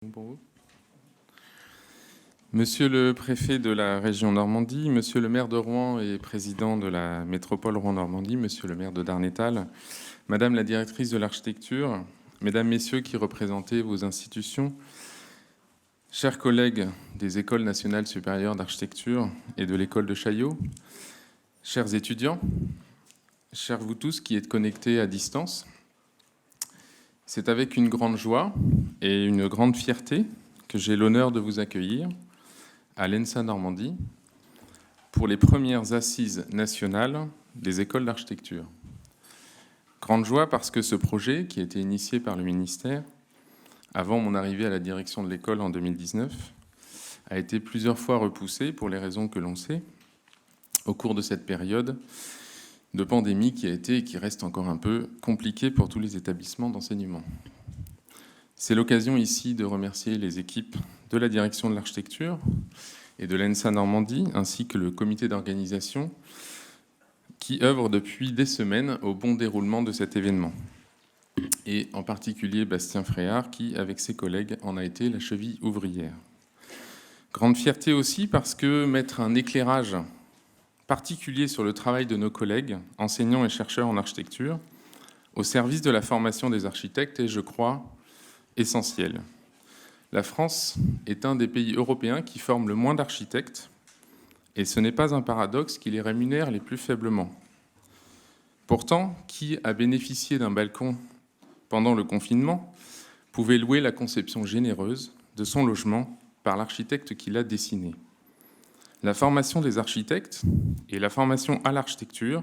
Pour vous. Monsieur le préfet de la région Normandie, monsieur le maire de Rouen et président de la métropole Rouen-Normandie, monsieur le maire de Darnétal, madame la directrice de l'architecture, mesdames, messieurs qui représentez vos institutions, chers collègues des écoles nationales supérieures d'architecture et de l'école de Chaillot, chers étudiants, chers vous tous qui êtes connectés à distance, c'est avec une grande joie et une grande fierté que j'ai l'honneur de vous accueillir à l'ENSA Normandie pour les premières assises nationales des écoles d'architecture. Grande joie parce que ce projet, qui a été initié par le ministère avant mon arrivée à la direction de l'école en 2019, a été plusieurs fois repoussé pour les raisons que l'on sait au cours de cette période de pandémie qui a été et qui reste encore un peu compliquée pour tous les établissements d'enseignement. C'est l'occasion ici de remercier les équipes de la direction de l'architecture et de l'ENSA Normandie, ainsi que le comité d'organisation qui œuvre depuis des semaines au bon déroulement de cet événement. Et en particulier Bastien Fréard, qui, avec ses collègues, en a été la cheville ouvrière. Grande fierté aussi parce que mettre un éclairage particulier sur le travail de nos collègues, enseignants et chercheurs en architecture, au service de la formation des architectes est, je crois, essentiel. La France est un des pays européens qui forme le moins d'architectes, et ce n'est pas un paradoxe qui les rémunère les plus faiblement. Pourtant, qui a bénéficié d'un balcon pendant le confinement pouvait louer la conception généreuse de son logement par l'architecte qui l'a dessiné. La formation des architectes et la formation à l'architecture,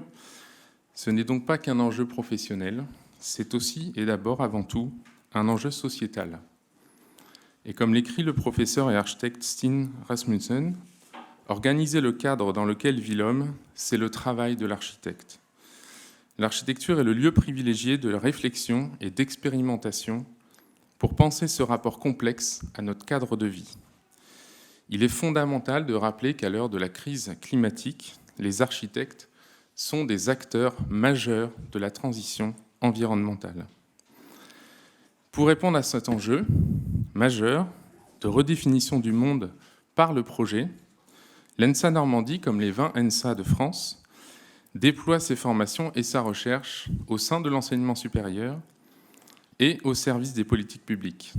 ce n'est donc pas qu'un enjeu professionnel, c'est aussi et d'abord avant tout un enjeu sociétal. Et comme l'écrit le professeur et architecte Steen Rasmussen, organiser le cadre dans lequel vit l'homme, c'est le travail de l'architecte. L'architecture est le lieu privilégié de la réflexion et d'expérimentation pour penser ce rapport complexe à notre cadre de vie. Il est fondamental de rappeler qu'à l'heure de la crise climatique, les architectes sont des acteurs majeurs de la transition environnementale. Pour répondre à cet enjeu majeur de redéfinition du monde par le projet, l'ENSA Normandie, comme les 20 ENSA de France, déploie ses formations et sa recherche au sein de l'enseignement supérieur et au service des politiques publiques.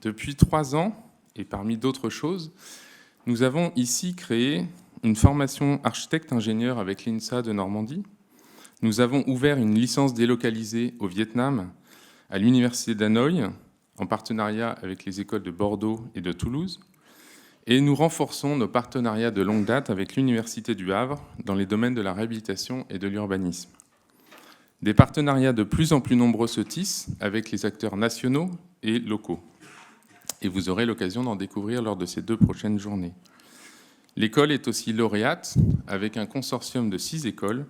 Depuis 3 ans, et parmi d'autres choses, nous avons ici créé une formation architecte-ingénieur avec l'INSA de Normandie. Nous avons ouvert une licence délocalisée au Vietnam, à l'université d'Hanoï, en partenariat avec les écoles de Bordeaux et de Toulouse. Et nous renforçons nos partenariats de longue date avec l'université du Havre dans les domaines de la réhabilitation et de l'urbanisme. Des partenariats de plus en plus nombreux se tissent avec les acteurs nationaux et locaux. Et vous aurez l'occasion d'en découvrir lors de ces 2 prochaines journées. L'école est aussi lauréate, avec un consortium de 6 écoles,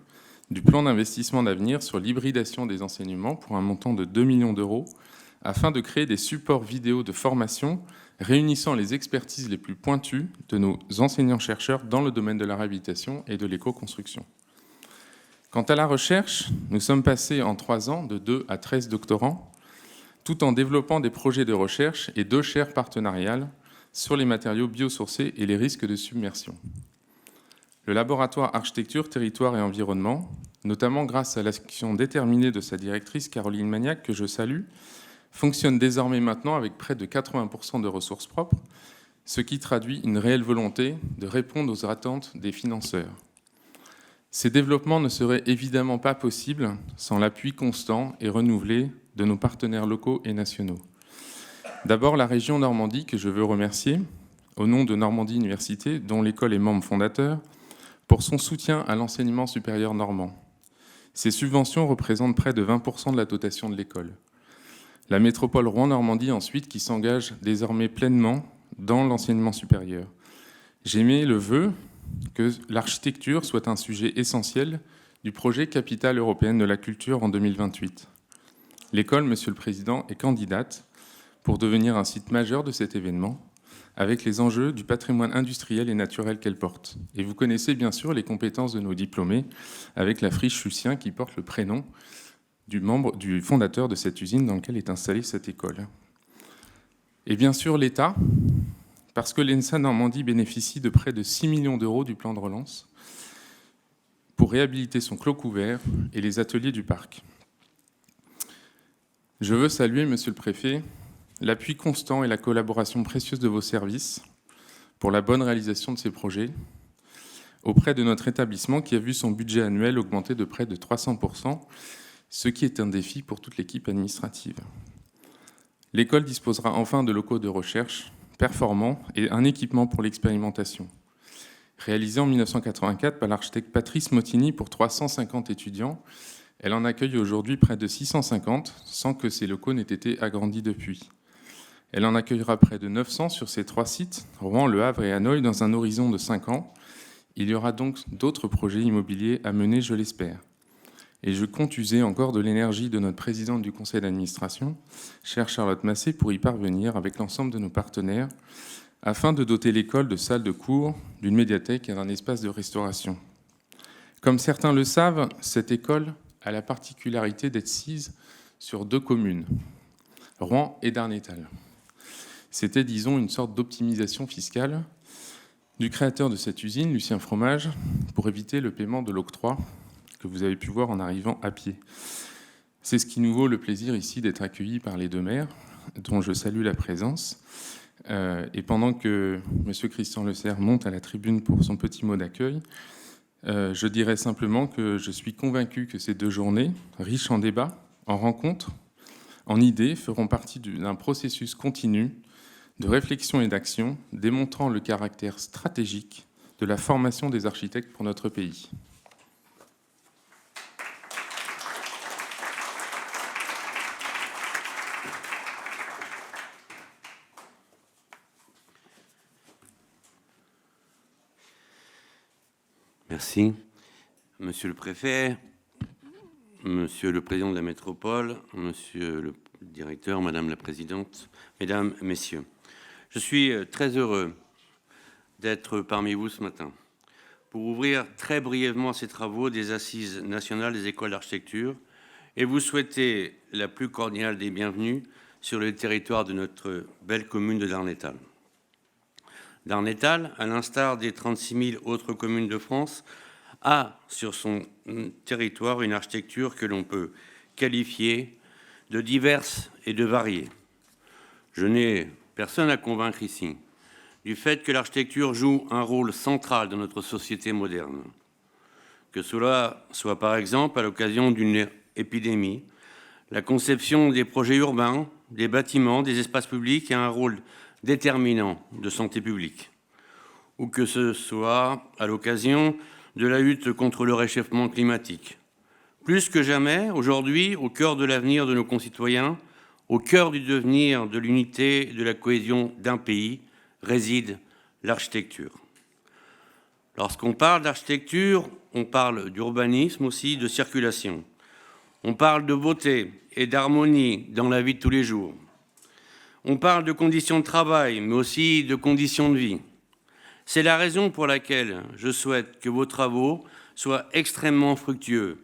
du plan d'investissement d'avenir sur l'hybridation des enseignements pour un montant de 2 millions d'euros, afin de créer des supports vidéo de formation réunissant les expertises les plus pointues de nos enseignants-chercheurs dans le domaine de la réhabilitation et de l'éco-construction. Quant à la recherche, nous sommes passés en 3 ans de 2 à 13 doctorants, tout en développant des projets de recherche et 2 chaires partenariales sur les matériaux biosourcés et les risques de submersion. Le laboratoire Architecture, Territoire et Environnement, notamment grâce à l'action déterminée de sa directrice Caroline Magnac, que je salue, fonctionne désormais maintenant avec près de 80% de ressources propres, ce qui traduit une réelle volonté de répondre aux attentes des financeurs. Ces développements ne seraient évidemment pas possibles sans l'appui constant et renouvelé de nos partenaires locaux et nationaux. D'abord, la région Normandie, que je veux remercier, au nom de Normandie Université, dont l'école est membre fondateur, pour son soutien à l'enseignement supérieur normand. Ces subventions représentent près de 20% de la dotation de l'école. La métropole Rouen-Normandie, ensuite, qui s'engage désormais pleinement dans l'enseignement supérieur. J'émets le vœu que l'architecture soit un sujet essentiel du projet Capitale européenne de la culture en 2028. L'école, Monsieur le Président, est candidate pour devenir un site majeur de cet événement, avec les enjeux du patrimoine industriel et naturel qu'elle porte. Et vous connaissez bien sûr les compétences de nos diplômés, avec la friche Lucien qui porte le prénom du fondateur de cette usine dans laquelle est installée cette école. Et bien sûr l'État, parce que l'ENSA Normandie bénéficie de près de 6 millions d'euros du plan de relance pour réhabiliter son clos couvert et les ateliers du parc. Je veux saluer, Monsieur le Préfet, l'appui constant et la collaboration précieuse de vos services pour la bonne réalisation de ces projets auprès de notre établissement qui a vu son budget annuel augmenter de près de 300%, ce qui est un défi pour toute l'équipe administrative. L'école disposera enfin de locaux de recherche performants et un équipement pour l'expérimentation. Réalisée en 1984 par l'architecte Patrice Mottini pour 350 étudiants, elle en accueille aujourd'hui près de 650, sans que ces locaux n'aient été agrandis depuis. Elle en accueillera près de 900 sur ces 3 sites, Rouen, Le Havre et Hanoï, dans un horizon de 5 ans. Il y aura donc d'autres projets immobiliers à mener, je l'espère. Et je compte user encore de l'énergie de notre présidente du conseil d'administration, chère Charlotte Massé, pour y parvenir avec l'ensemble de nos partenaires, afin de doter l'école de salles de cours, d'une médiathèque et d'un espace de restauration. Comme certains le savent, cette école a la particularité d'être sise sur 2 communes, Rouen et Darnétal. C'était, disons, une sorte d'optimisation fiscale du créateur de cette usine, Lucien Fromage, pour éviter le paiement de l'octroi que vous avez pu voir en arrivant à pied. C'est ce qui nous vaut le plaisir ici d'être accueillis par les 2 maires, dont je salue la présence. Et pendant que M. Christian Lecerf monte à la tribune pour son petit mot d'accueil, je dirais simplement que je suis convaincu que ces 2 journées, riches en débats, en rencontres, en idées, feront partie d'un processus continu de réflexion et d'action, démontrant le caractère stratégique de la formation des architectes pour notre pays. Merci. Monsieur le préfet, monsieur le président de la métropole, monsieur le directeur, madame la présidente, mesdames, messieurs, je suis très heureux d'être parmi vous ce matin pour ouvrir très brièvement ces travaux des Assises nationales des écoles d'architecture et vous souhaiter la plus cordiale des bienvenues sur le territoire de notre belle commune de Darnétal. Darnétal, à l'instar des 36 000 autres communes de France, a sur son territoire une architecture que l'on peut qualifier de diverse et de variée. Je n'ai personne à convaincre ici du fait que l'architecture joue un rôle central dans notre société moderne. Que cela soit par exemple à l'occasion d'une épidémie, la conception des projets urbains, des bâtiments, des espaces publics a un rôle déterminant de santé publique, ou que ce soit à l'occasion de la lutte contre le réchauffement climatique. Plus que jamais, aujourd'hui, au cœur de l'avenir de nos concitoyens, au cœur du devenir de l'unité et de la cohésion d'un pays, réside l'architecture. Lorsqu'on parle d'architecture, on parle d'urbanisme aussi, de circulation. On parle de beauté et d'harmonie dans la vie de tous les jours. On parle de conditions de travail, mais aussi de conditions de vie. C'est la raison pour laquelle je souhaite que vos travaux soient extrêmement fructueux,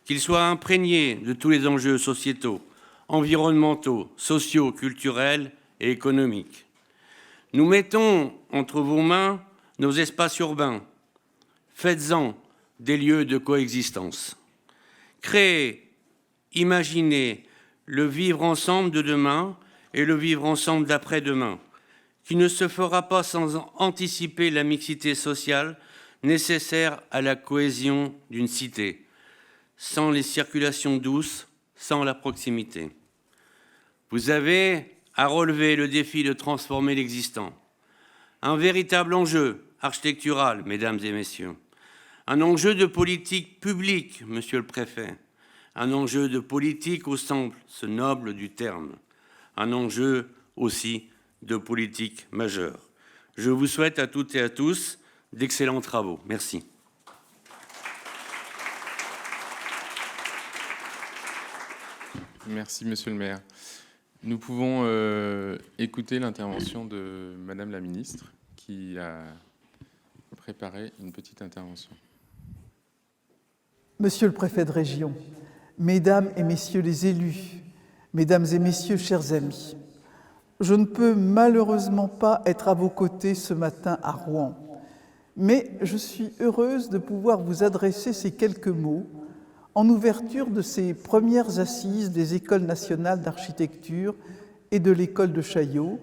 qu'ils soient imprégnés de tous les enjeux sociétaux, environnementaux, sociaux, culturels et économiques. Nous mettons entre vos mains nos espaces urbains. Faites-en des lieux de coexistence. Créez, imaginez le vivre ensemble de demain et le vivre ensemble d'après-demain, qui ne se fera pas sans anticiper la mixité sociale nécessaire à la cohésion d'une cité, sans les circulations douces, sans la proximité. Vous avez à relever le défi de transformer l'existant. Un véritable enjeu architectural, mesdames et messieurs. Un enjeu de politique publique, monsieur le préfet. Un enjeu de politique au sens noble du terme. Un enjeu aussi de politique majeure. Je vous souhaite à toutes et à tous d'excellents travaux. Merci. Merci, monsieur le maire. Nous pouvons écouter l'intervention de madame la ministre qui a préparé une petite intervention. Monsieur le préfet de région, mesdames et messieurs les élus, mesdames et messieurs, chers amis, je ne peux malheureusement pas être à vos côtés ce matin à Rouen, mais je suis heureuse de pouvoir vous adresser ces quelques mots en ouverture de ces premières assises des écoles nationales d'architecture et de l'école de Chaillot,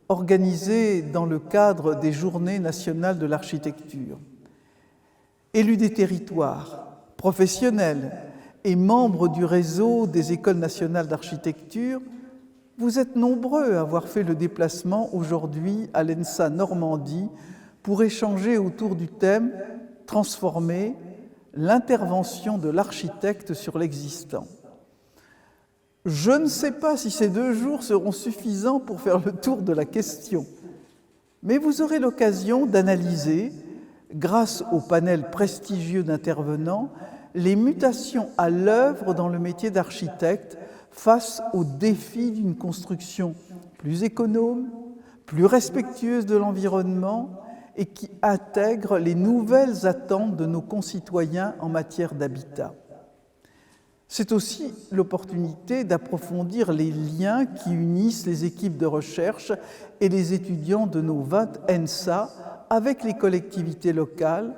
organisées dans le cadre des Journées nationales de l'architecture. Élus des territoires, professionnels et membres du réseau des écoles nationales d'architecture, vous êtes nombreux à avoir fait le déplacement aujourd'hui à l'ENSA Normandie pour échanger autour du thème « Transformer l'intervention de l'architecte sur l'existant ». Je ne sais pas si ces 2 jours seront suffisants pour faire le tour de la question, mais vous aurez l'occasion d'analyser, grâce au panel prestigieux d'intervenants, les mutations à l'œuvre dans le métier d'architecte face aux défis d'une construction plus économe, plus respectueuse de l'environnement et qui intègre les nouvelles attentes de nos concitoyens en matière d'habitat. C'est aussi l'opportunité d'approfondir les liens qui unissent les équipes de recherche et les étudiants de nos 20 ENSA avec les collectivités locales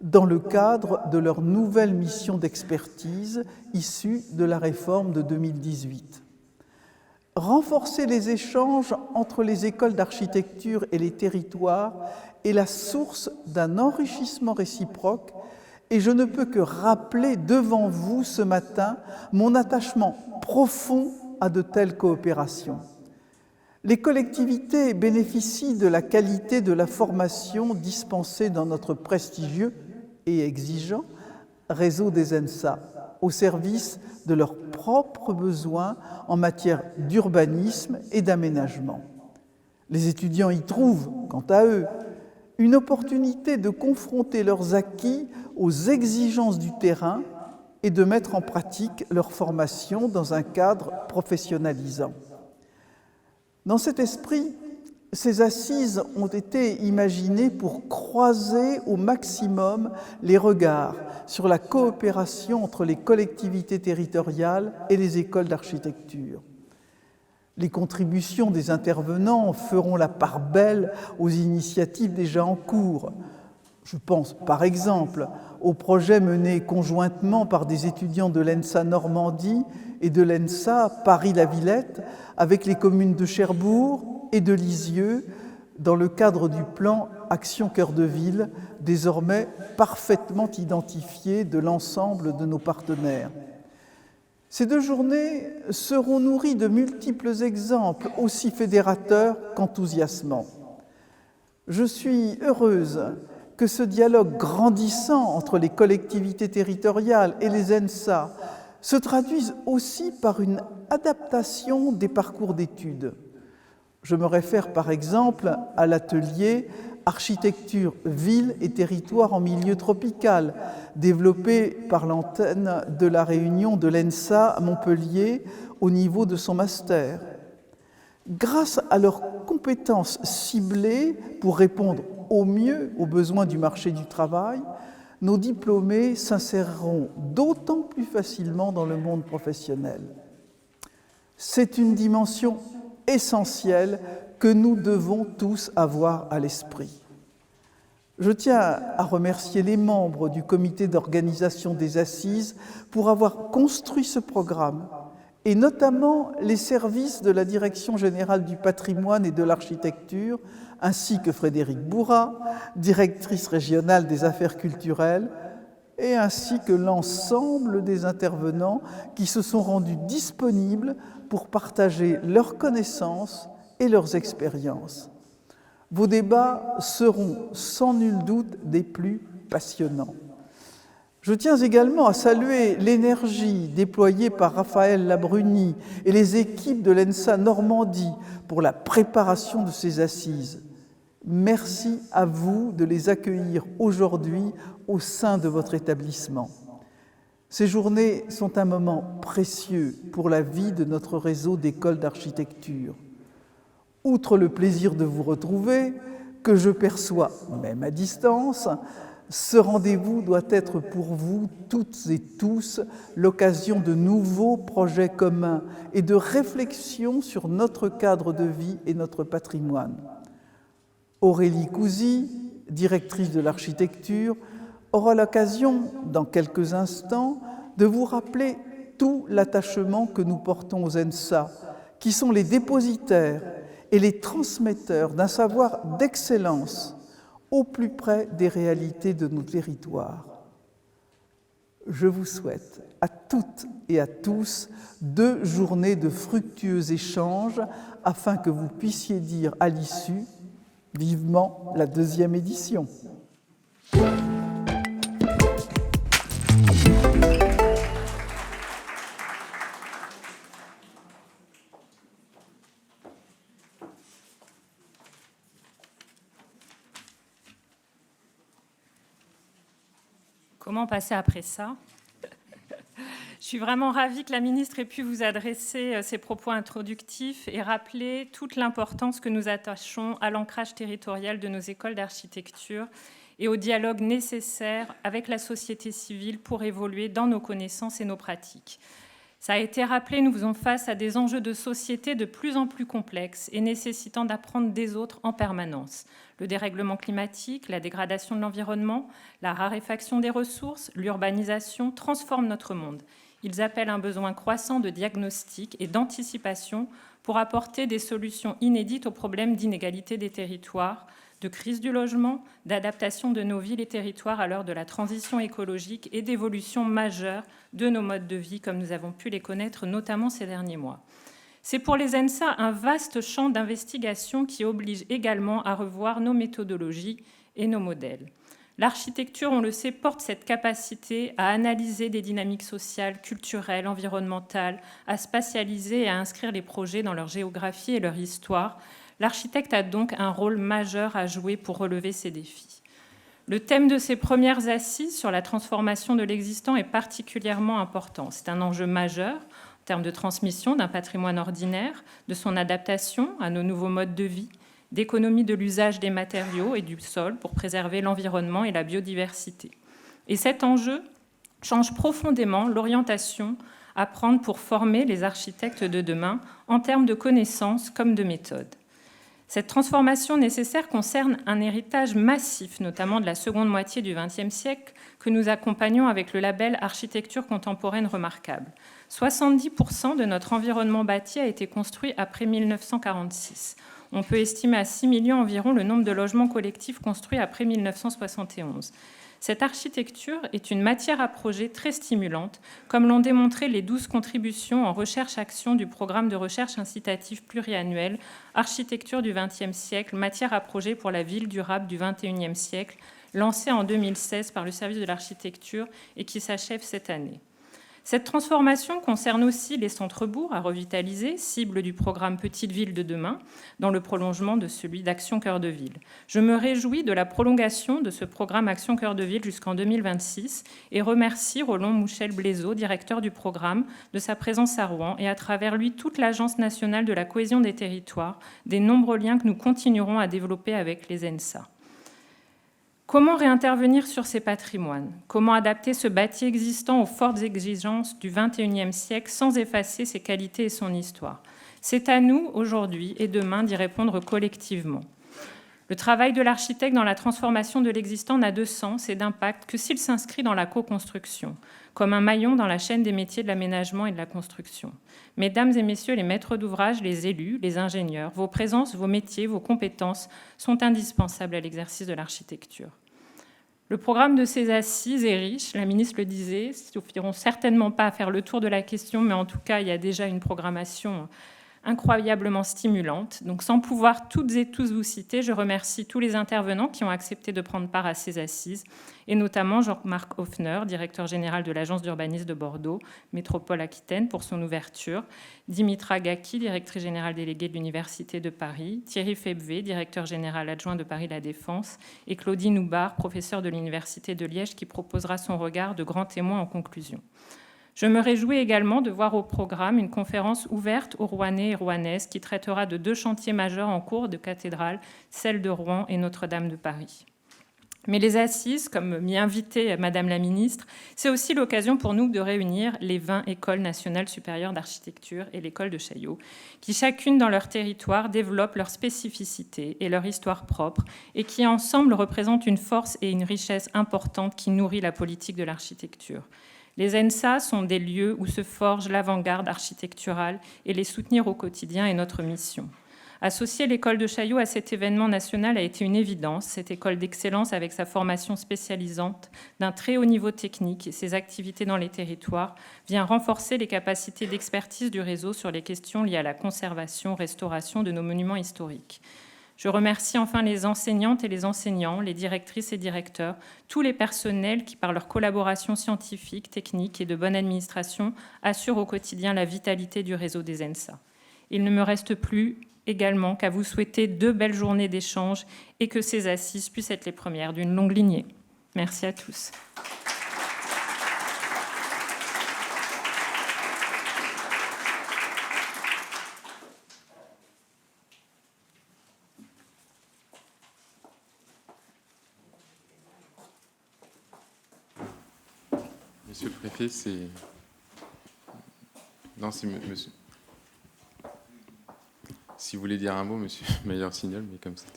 dans le cadre de leur nouvelle mission d'expertise issue de la réforme de 2018. Renforcer les échanges entre les écoles d'architecture et les territoires est la source d'un enrichissement réciproque et je ne peux que rappeler devant vous ce matin mon attachement profond à de telles coopérations. Les collectivités bénéficient de la qualité de la formation dispensée dans notre prestigieux et exigeant réseau des ENSA, au service de leurs propres besoins en matière d'urbanisme et d'aménagement. Les étudiants y trouvent, quant à eux, une opportunité de confronter leurs acquis aux exigences du terrain et de mettre en pratique leur formation dans un cadre professionnalisant. Dans cet esprit, ces assises ont été imaginées pour croiser au maximum les regards sur la coopération entre les collectivités territoriales et les écoles d'architecture. Les contributions des intervenants feront la part belle aux initiatives déjà en cours. Je pense par exemple aux projets menés conjointement par des étudiants de l'ENSA Normandie et de l'ENSA Paris-La Villette avec les communes de Cherbourg et de Lisieux dans le cadre du plan Action Cœur de Ville, désormais parfaitement identifié de l'ensemble de nos partenaires. Ces 2 journées seront nourries de multiples exemples aussi fédérateurs qu'enthousiasmants. Je suis heureuse que ce dialogue grandissant entre les collectivités territoriales et les ENSA se traduise aussi par une adaptation des parcours d'études. Je me réfère par exemple à l'atelier Architecture, ville et territoire en milieu tropical, développé par l'antenne de la réunion de l'ENSA à Montpellier au niveau de son master. Grâce à leurs compétences ciblées pour répondre au mieux aux besoins du marché du travail, nos diplômés s'inséreront d'autant plus facilement dans le monde professionnel. C'est une dimension essentielle que nous devons tous avoir à l'esprit. Je tiens à remercier les membres du comité d'organisation des assises pour avoir construit ce programme, et notamment les services de la Direction générale du patrimoine et de l'architecture, ainsi que Frédéric Bourrat, directrice régionale des affaires culturelles, et ainsi que l'ensemble des intervenants qui se sont rendus disponibles pour partager leurs connaissances et leurs expériences. Vos débats seront sans nul doute des plus passionnants. Je tiens également à saluer l'énergie déployée par Raphaël Labruni et les équipes de l'ENSA Normandie pour la préparation de ces assises. Merci à vous de les accueillir aujourd'hui au sein de votre établissement. Ces journées sont un moment précieux pour la vie de notre réseau d'écoles d'architecture. Outre le plaisir de vous retrouver, que je perçois même à distance, Ce rendez-vous doit être pour vous, toutes et tous, l'occasion de nouveaux projets communs et de réflexion sur notre cadre de vie et notre patrimoine. Aurélie Couzy, directrice de l'architecture, aura l'occasion, dans quelques instants, de vous rappeler tout l'attachement que nous portons aux ENSA, qui sont les dépositaires et les transmetteurs d'un savoir d'excellence au plus près des réalités de nos territoires. Je vous souhaite à toutes et à tous 2 journées de fructueux échanges afin que vous puissiez dire à l'issue vivement la 2e édition. Comment passer après ça? Je suis vraiment ravie que la ministre ait pu vous adresser ses propos introductifs et rappeler toute l'importance que nous attachons à l'ancrage territorial de nos écoles d'architecture et au dialogue nécessaire avec la société civile pour évoluer dans nos connaissances et nos pratiques. Ça a été rappelé, nous faisons face à des enjeux de société de plus en plus complexes et nécessitant d'apprendre des autres en permanence. Le dérèglement climatique, la dégradation de l'environnement, la raréfaction des ressources, l'urbanisation transforment notre monde. Ils appellent un besoin croissant de diagnostic et d'anticipation pour apporter des solutions inédites aux problèmes d'inégalité des territoires, de crise du logement, d'adaptation de nos villes et territoires à l'heure de la transition écologique et d'évolution majeure de nos modes de vie, comme nous avons pu les connaître notamment ces derniers mois. C'est pour les ENSA un vaste champ d'investigation qui oblige également à revoir nos méthodologies et nos modèles. L'architecture, on le sait, porte cette capacité à analyser des dynamiques sociales, culturelles, environnementales, à spatialiser et à inscrire les projets dans leur géographie et leur histoire. L'architecte a donc un rôle majeur à jouer pour relever ces défis. Le thème de ces premières assises sur la transformation de l'existant est particulièrement important. C'est un enjeu majeur en termes de transmission d'un patrimoine ordinaire, de son adaptation à nos nouveaux modes de vie, d'économie de l'usage des matériaux et du sol pour préserver l'environnement et la biodiversité. Et cet enjeu change profondément l'orientation à prendre pour former les architectes de demain en termes de connaissances comme de méthodes. Cette transformation nécessaire concerne un héritage massif, notamment de la seconde moitié du XXe siècle, que nous accompagnons avec le label Architecture contemporaine remarquable. 70% de notre environnement bâti a été construit après 1946. On peut estimer à 6 millions environ le nombre de logements collectifs construits après 1971. Cette architecture est une matière à projet très stimulante, comme l'ont démontré les 12 contributions en recherche-action du programme de recherche incitatif pluriannuel Architecture du XXe siècle, matière à projet pour la ville durable du XXIe siècle, lancé en 2016 par le service de l'architecture et qui s'achève cette année. Cette transformation concerne aussi les centres-bourgs à revitaliser, cible du programme Petites Villes de demain, dans le prolongement de celui d'Action Cœur de Ville. Je me réjouis de la prolongation de ce programme Action Cœur de Ville jusqu'en 2026 et remercie Roland Mouchel-Blaiseau, directeur du programme, de sa présence à Rouen et à travers lui toute l'Agence nationale de la cohésion des territoires, des nombreux liens que nous continuerons à développer avec les ENSA. Comment réintervenir sur ces patrimoines? Comment adapter ce bâti existant aux fortes exigences du XXIe siècle sans effacer ses qualités et son histoire? C'est à nous, aujourd'hui et demain, d'y répondre collectivement. Le travail de l'architecte dans la transformation de l'existant n'a de sens et d'impact que s'il s'inscrit dans la co-construction, comme un maillon dans la chaîne des métiers de l'aménagement et de la construction. Mesdames et messieurs les maîtres d'ouvrage, les élus, les ingénieurs, vos présences, vos métiers, vos compétences sont indispensables à l'exercice de l'architecture. Le programme de ces assises est riche, la ministre le disait, ils ne suffiront certainement pas à faire le tour de la question, mais en tout cas, il y a déjà une programmation incroyablement stimulante. Donc, sans pouvoir toutes et tous vous citer, je remercie tous les intervenants qui ont accepté de prendre part à ces assises, et notamment Jean-Marc Hoffner, directeur général de l'Agence d'urbanisme de Bordeaux, Métropole Aquitaine, pour son ouverture, Dimitra Gaki, directrice générale déléguée de l'Université de Paris, Thierry Febvé, directeur général adjoint de Paris La Défense, et Claudine Houbard, professeure de l'Université de Liège, qui proposera son regard de grand témoin en conclusion. Je me réjouis également de voir au programme une conférence ouverte aux Rouennais et Rouennaises qui traitera de 2 chantiers majeurs en cours de cathédrale, celle de Rouen et Notre-Dame de Paris. Mais les assises, comme m'y invitait Madame la Ministre, c'est aussi l'occasion pour nous de réunir les 20 écoles nationales supérieures d'architecture et l'école de Chaillot, qui chacune dans leur territoire développent leur spécificité et leur histoire propre, et qui ensemble représentent une force et une richesse importante qui nourrit la politique de l'architecture. Les ENSA sont des lieux où se forge l'avant-garde architecturale, et les soutenir au quotidien est notre mission. Associer l'école de Chaillot à cet événement national a été une évidence. Cette école d'excellence, avec sa formation spécialisante d'un très haut niveau technique et ses activités dans les territoires, vient renforcer les capacités d'expertise du réseau sur les questions liées à la conservation, restauration de nos monuments historiques. Je remercie enfin les enseignantes et les enseignants, les directrices et directeurs, tous les personnels qui, par leur collaboration scientifique, technique et de bonne administration, assurent au quotidien la vitalité du réseau des ENSA. Il ne me reste plus également qu'à vous souhaiter 2 belles journées d'échange et que ces assises puissent être les premières d'une longue lignée. Merci à tous. Monsieur le préfet, c'est... Non, c'est monsieur... Si vous voulez dire un mot, monsieur, meilleur signal, mais comme c'était.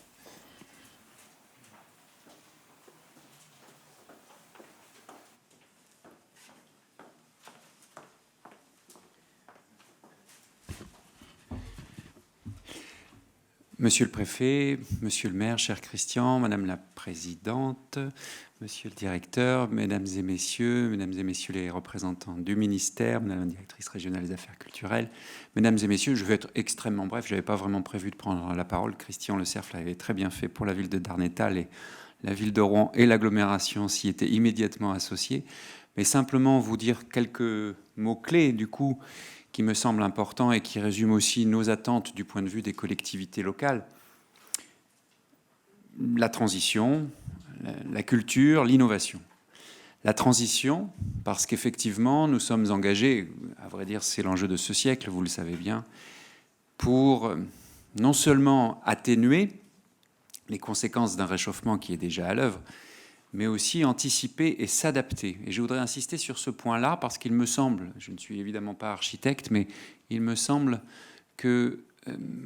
Monsieur le préfet, monsieur le maire, cher Christian, madame la présidente, monsieur le directeur, mesdames et messieurs les représentants du ministère, madame la directrice régionale des affaires culturelles, mesdames et messieurs, je vais être extrêmement bref, je n'avais pas vraiment prévu de prendre la parole. Christian Le Cerf l'avait très bien fait pour la ville de Darnétal et la ville de Rouen et l'agglomération s'y étaient immédiatement associés. Mais simplement vous dire quelques mots-clés, du coup, qui me semblent importants et qui résument aussi nos attentes du point de vue des collectivités locales. La transition, la culture, l'innovation. La transition, parce qu'effectivement, nous sommes engagés, à vrai dire, c'est l'enjeu de ce siècle, vous le savez bien, pour non seulement atténuer les conséquences d'un réchauffement qui est déjà à l'œuvre, mais aussi anticiper et s'adapter. Et je voudrais insister sur ce point-là parce qu'il me semble, je ne suis évidemment pas architecte, mais il me semble que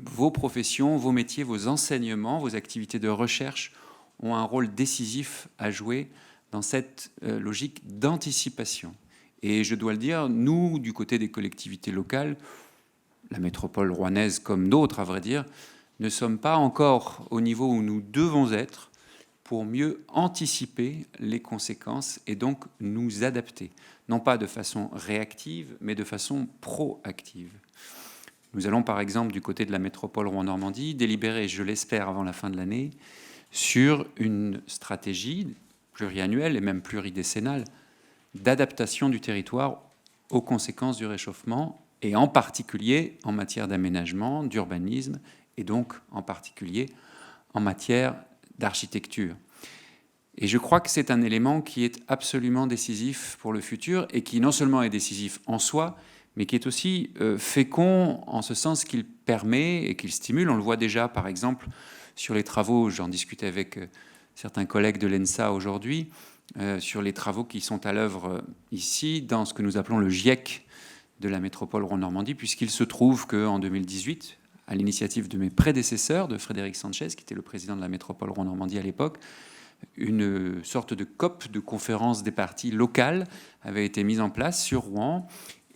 vos professions, vos métiers, vos enseignements, vos activités de recherche ont un rôle décisif à jouer dans cette logique d'anticipation. Et je dois le dire, nous, du côté des collectivités locales, la métropole rouennaise comme d'autres, à vrai dire, ne sommes pas encore au niveau où nous devons être pour mieux anticiper les conséquences et donc nous adapter, non pas de façon réactive, mais de façon proactive. Nous allons par exemple du côté de la métropole Rouen-Normandie délibérer, je l'espère avant la fin de l'année, sur une stratégie pluriannuelle et même pluridécennale d'adaptation du territoire aux conséquences du réchauffement et en particulier en matière d'aménagement, d'urbanisme et donc en particulier en matière d'architecture. Et je crois que c'est un élément qui est absolument décisif pour le futur et qui non seulement est décisif en soi, mais qui est aussi fécond en ce sens qu'il permet et qu'il stimule. On le voit déjà, par exemple, sur les travaux, j'en discutais avec certains collègues de l'ENSA aujourd'hui, sur les travaux qui sont à l'œuvre ici, dans ce que nous appelons le GIEC de la métropole Rouen-Normandie, puisqu'il se trouve qu'en 2018, à l'initiative de mes prédécesseurs, de Frédéric Sanchez, qui était le président de la métropole Rouen-Normandie à l'époque, une sorte de COP, de conférence des parties locales, avait été mise en place sur Rouen,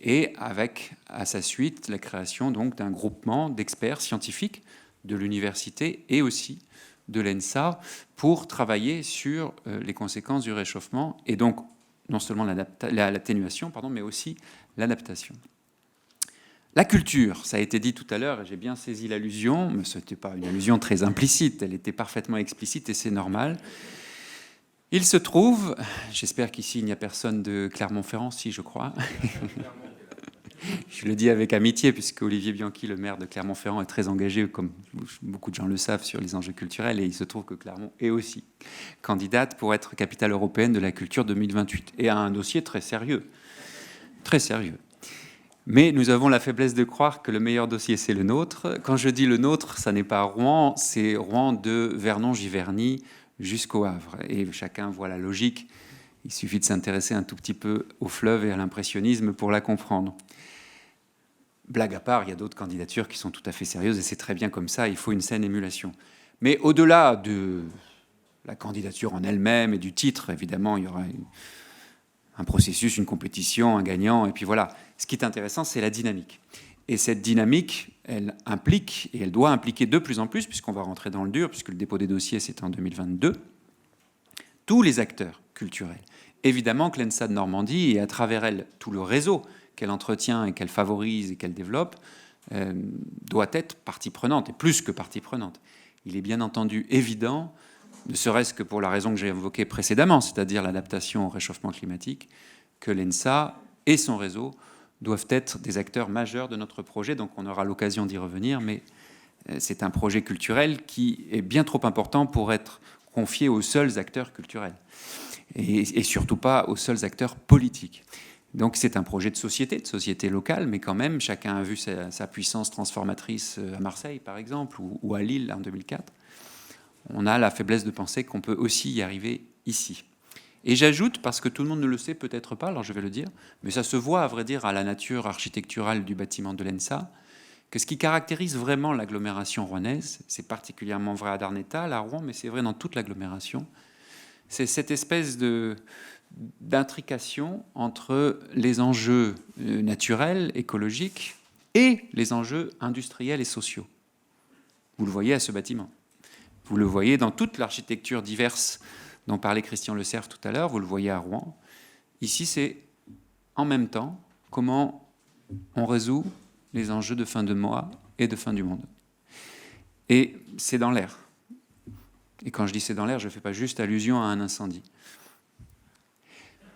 et avec, à sa suite, la création donc d'un groupement d'experts scientifiques de l'université et aussi de l'ENSA pour travailler sur les conséquences du réchauffement, et donc non seulement l'atténuation, mais aussi l'adaptation. La culture, ça a été dit tout à l'heure, et j'ai bien saisi l'allusion, mais ce n'était pas une allusion très implicite, elle était parfaitement explicite et c'est normal. Il se trouve, j'espère qu'ici il n'y a personne de Clermont-Ferrand, si je crois. Je le dis avec amitié, puisque Olivier Bianchi, le maire de Clermont-Ferrand, est très engagé, comme beaucoup de gens le savent, sur les enjeux culturels, et il se trouve que Clermont est aussi candidate pour être capitale européenne de la culture 2028, et a un dossier très sérieux. Très sérieux. Mais nous avons la faiblesse de croire que le meilleur dossier, c'est le nôtre. Quand je dis le nôtre, ça n'est pas Rouen, c'est Rouen de Vernon-Giverny jusqu'au Havre. Et chacun voit la logique. Il suffit de s'intéresser un tout petit peu au fleuve et à l'impressionnisme pour la comprendre. Blague à part, il y a d'autres candidatures qui sont tout à fait sérieuses et c'est très bien comme ça, il faut une saine émulation. Mais au-delà de la candidature en elle-même et du titre, évidemment, il y aura un processus, une compétition, un gagnant, et puis voilà. Ce qui est intéressant, c'est la dynamique. Et cette dynamique, elle implique, et elle doit impliquer de plus en plus, puisqu'on va rentrer dans le dur, puisque le dépôt des dossiers, c'est en 2022, tous les acteurs culturels. Évidemment que l'ENSA de Normandie, et à travers elle, tout le réseau qu'elle entretient et qu'elle favorise et qu'elle développe, doit être partie prenante, et plus que partie prenante. Il est bien entendu évident, ne serait-ce que pour la raison que j'ai évoquée précédemment, c'est-à-dire l'adaptation au réchauffement climatique, que l'ENSA et son réseau doivent être des acteurs majeurs de notre projet. Donc on aura l'occasion d'y revenir, mais c'est un projet culturel qui est bien trop important pour être confié aux seuls acteurs culturels, et surtout pas aux seuls acteurs politiques. Donc c'est un projet de société locale, mais quand même, chacun a vu sa puissance transformatrice à Marseille, par exemple, ou à Lille en 2004. On a la faiblesse de penser qu'on peut aussi y arriver ici. Et j'ajoute, parce que tout le monde ne le sait peut-être pas, alors je vais le dire, mais ça se voit à vrai dire à la nature architecturale du bâtiment de l'ENSA, que ce qui caractérise vraiment l'agglomération rouennaise, c'est particulièrement vrai à Darnétal, à Rouen, mais c'est vrai dans toute l'agglomération, c'est cette espèce d'intrication entre les enjeux naturels, écologiques, et les enjeux industriels et sociaux. Vous le voyez à ce bâtiment. Vous le voyez dans toute l'architecture diverse dont parlait Christian Le Cerf tout à l'heure, vous le voyez à Rouen. Ici, c'est en même temps comment on résout les enjeux de fin de mois et de fin du monde. Et c'est dans l'air. Et quand je dis c'est dans l'air, je ne fais pas juste allusion à un incendie.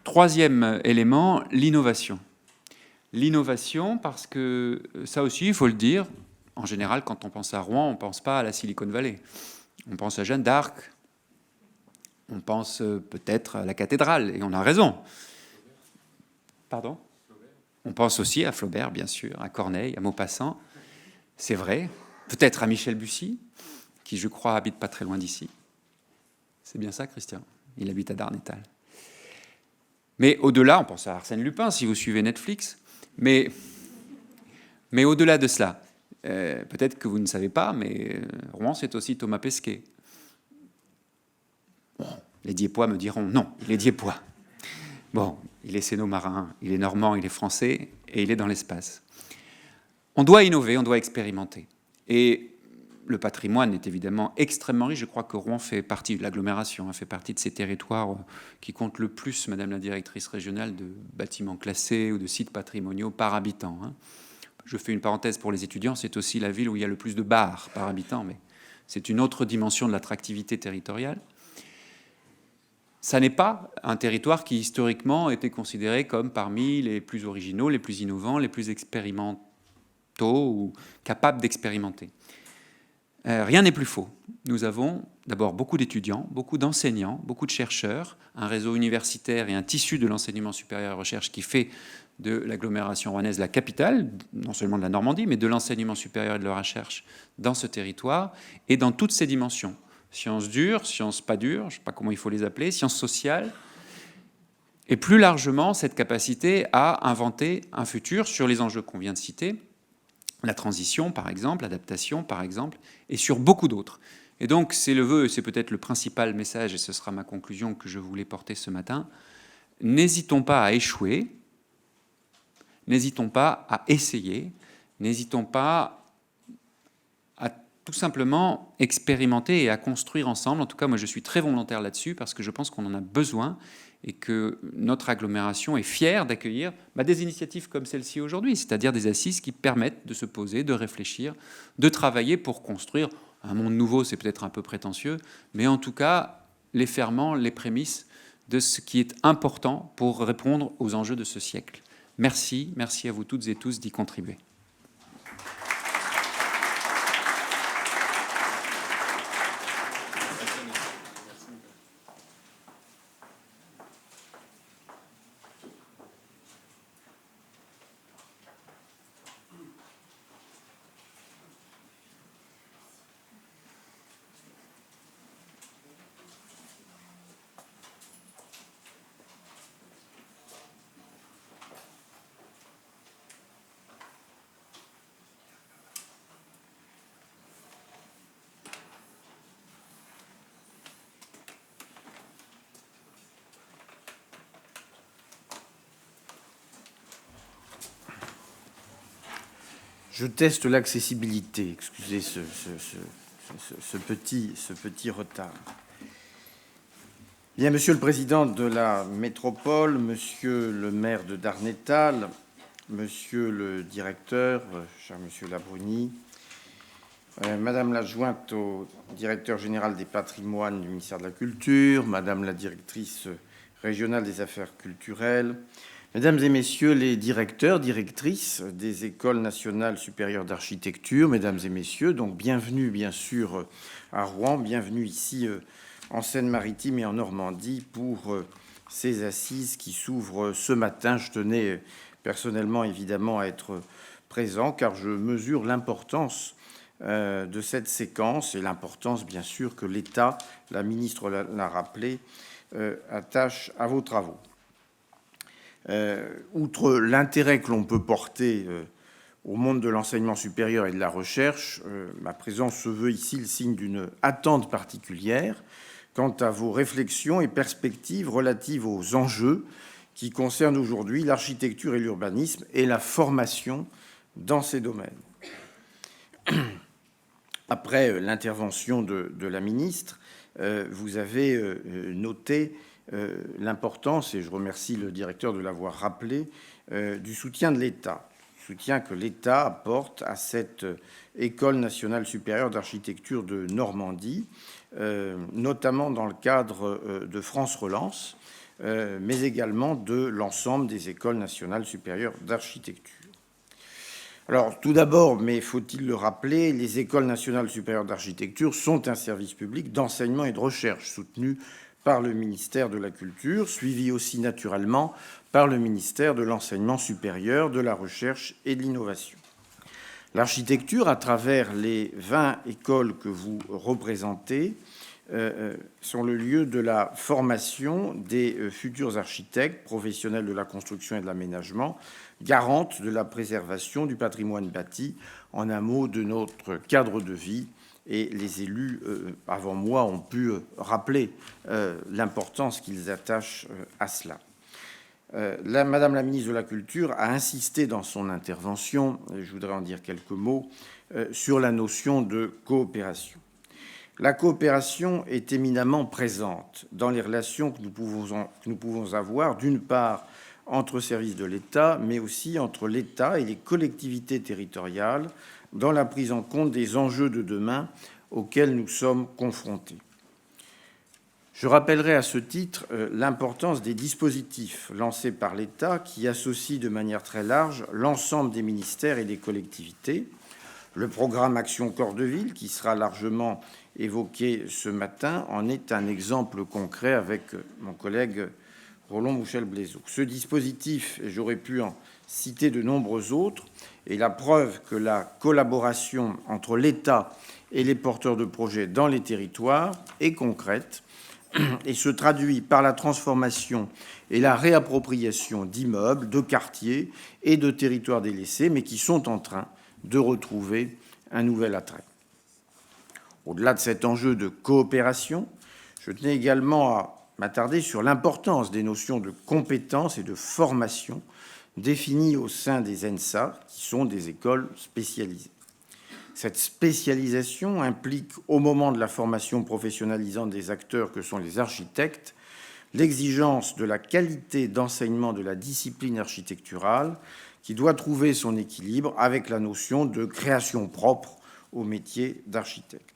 Troisième élément, l'innovation. L'innovation, parce que ça aussi, il faut le dire, en général, quand on pense à Rouen, on ne pense pas à la Silicon Valley. On pense à Jeanne d'Arc, on pense peut-être à la cathédrale, et on a raison. Pardon ? On pense aussi à Flaubert, bien sûr, à Corneille, à Maupassant. C'est vrai. Peut-être à Michel Bussy, qui, je crois, habite pas très loin d'ici. C'est bien ça, Christian ? Il habite à Darnétal. Mais au-delà, on pense à Arsène Lupin, si vous suivez Netflix. Mais au-delà de cela, peut-être que vous ne savez pas, mais Rouen, c'est aussi Thomas Pesquet. Bon, les Diepois me diront non, il est Diepois. Bon, il est séno-marin, il est normand, il est français, et il est dans l'espace. On doit innover, on doit expérimenter. Et le patrimoine est évidemment extrêmement riche. Je crois que Rouen fait partie de l'agglomération, fait partie de ces territoires qui comptent le plus, Madame la directrice régionale, de bâtiments classés ou de sites patrimoniaux par habitant. Je fais une parenthèse pour les étudiants, c'est aussi la ville où il y a le plus de bars par habitant, mais c'est une autre dimension de l'attractivité territoriale. Ça n'est pas un territoire qui historiquement était considéré comme parmi les plus originaux, les plus innovants, les plus expérimentaux ou capables d'expérimenter. Rien n'est plus faux. Nous avons d'abord beaucoup d'étudiants, beaucoup d'enseignants, beaucoup de chercheurs, un réseau universitaire et un tissu de l'enseignement supérieur et recherche qui fait de l'agglomération rouennaise la capitale, non seulement de la Normandie, mais de l'enseignement supérieur et de la recherche dans ce territoire et dans toutes ses dimensions. Sciences dures, sciences pas dures, je ne sais pas comment il faut les appeler, sciences sociales, et plus largement cette capacité à inventer un futur sur les enjeux qu'on vient de citer, la transition par exemple, l'adaptation par exemple, et sur beaucoup d'autres. Et donc c'est le vœu, c'est peut-être le principal message, et ce sera ma conclusion que je voulais porter ce matin, n'hésitons pas à échouer, n'hésitons pas à essayer, n'hésitons pas à tout simplement expérimenter et à construire ensemble. En tout cas, moi, je suis très volontaire là-dessus parce que je pense qu'on en a besoin et que notre agglomération est fière d'accueillir des initiatives comme celle-ci aujourd'hui, c'est-à-dire des assises qui permettent de se poser, de réfléchir, de travailler pour construire un monde nouveau. C'est peut-être un peu prétentieux, mais en tout cas, les ferments, les prémices de ce qui est important pour répondre aux enjeux de ce siècle. Merci à vous toutes et tous d'y contribuer. Je teste l'accessibilité. Excusez ce petit retard. Bien, Monsieur le Président de la Métropole, Monsieur le maire de Darnétal, Monsieur le directeur, cher Monsieur Labruni, Madame l'adjointe au directeur général des patrimoines du ministère de la Culture, Madame la directrice régionale des affaires culturelles, Mesdames et Messieurs les directeurs, directrices des écoles nationales supérieures d'architecture, Mesdames et Messieurs, donc bienvenue bien sûr à Rouen, bienvenue ici en Seine-Maritime et en Normandie pour ces assises qui s'ouvrent ce matin. Je tenais personnellement évidemment à être présent car je mesure l'importance de cette séquence et l'importance bien sûr que l'État, la ministre l'a rappelé, attache à vos travaux. Outre l'intérêt que l'on peut porter au monde de l'enseignement supérieur et de la recherche, ma présence se veut ici le signe d'une attente particulière quant à vos réflexions et perspectives relatives aux enjeux qui concernent aujourd'hui l'architecture et l'urbanisme et la formation dans ces domaines. Après l'intervention de la ministre, vous avez noté l'importance, et je remercie le directeur de l'avoir rappelé, du soutien de l'État, soutien que l'État apporte à cette École nationale supérieure d'architecture de Normandie, notamment dans le cadre de France Relance, mais également de l'ensemble des écoles nationales supérieures d'architecture. Alors, tout d'abord, mais faut-il le rappeler, les écoles nationales supérieures d'architecture sont un service public d'enseignement et de recherche soutenu par le ministère de la Culture, suivi aussi naturellement par le ministère de l'Enseignement supérieur, de la Recherche et de l'Innovation. L'architecture, à travers les 20 écoles que vous représentez, sont le lieu de la formation des futurs architectes professionnels de la construction et de l'aménagement, garantes de la préservation du patrimoine bâti, en un mot de notre cadre de vie. Et les élus, avant moi, ont pu rappeler l'importance qu'ils attachent à cela. Madame la ministre de la Culture a insisté dans son intervention, et je voudrais en dire quelques mots, sur la notion de coopération. La coopération est éminemment présente dans les relations que nous pouvons avoir, d'une part, entre services de l'État, mais aussi entre l'État et les collectivités territoriales, dans la prise en compte des enjeux de demain auxquels nous sommes confrontés. Je rappellerai à ce titre l'importance des dispositifs lancés par l'État qui associent de manière très large l'ensemble des ministères et des collectivités. Le programme Action Cœur de Ville, qui sera largement évoqué ce matin, en est un exemple concret avec mon collègue Roland Mouchel-Blaisot. Ce dispositif, et j'aurais pu en citer de nombreux autres, est la preuve que la collaboration entre l'État et les porteurs de projets dans les territoires est concrète et se traduit par la transformation et la réappropriation d'immeubles, de quartiers et de territoires délaissés, mais qui sont en train de retrouver un nouvel attrait. Au-delà de cet enjeu de coopération, je tenais également à m'attarder sur l'importance des notions de compétences et de formation définies au sein des ENSA, qui sont des écoles spécialisées. Cette spécialisation implique, au moment de la formation professionnalisante des acteurs que sont les architectes, l'exigence de la qualité d'enseignement de la discipline architecturale qui doit trouver son équilibre avec la notion de création propre au métier d'architecte.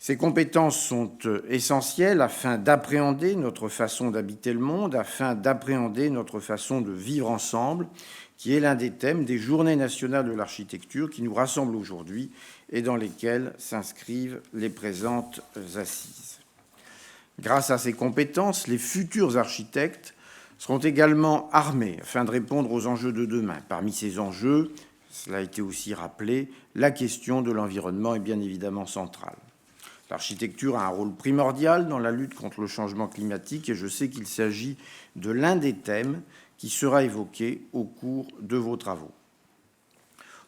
Ces compétences sont essentielles afin d'appréhender notre façon d'habiter le monde, afin d'appréhender notre façon de vivre ensemble, qui est l'un des thèmes des Journées nationales de l'architecture qui nous rassemblent aujourd'hui et dans lesquelles s'inscrivent les présentes assises. Grâce à ces compétences, les futurs architectes seront également armés afin de répondre aux enjeux de demain. Parmi ces enjeux, cela a été aussi rappelé, la question de l'environnement est bien évidemment centrale. L'architecture a un rôle primordial dans la lutte contre le changement climatique et je sais qu'il s'agit de l'un des thèmes qui sera évoqué au cours de vos travaux.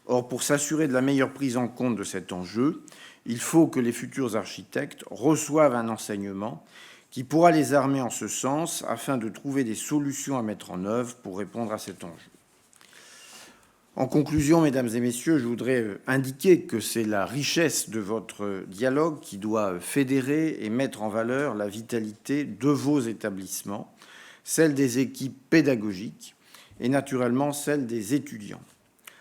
Or, pour s'assurer de la meilleure prise en compte de cet enjeu, il faut que les futurs architectes reçoivent un enseignement qui pourra les armer en ce sens afin de trouver des solutions à mettre en œuvre pour répondre à cet enjeu. En conclusion, mesdames et messieurs, je voudrais indiquer que c'est la richesse de votre dialogue qui doit fédérer et mettre en valeur la vitalité de vos établissements, celle des équipes pédagogiques et naturellement celle des étudiants.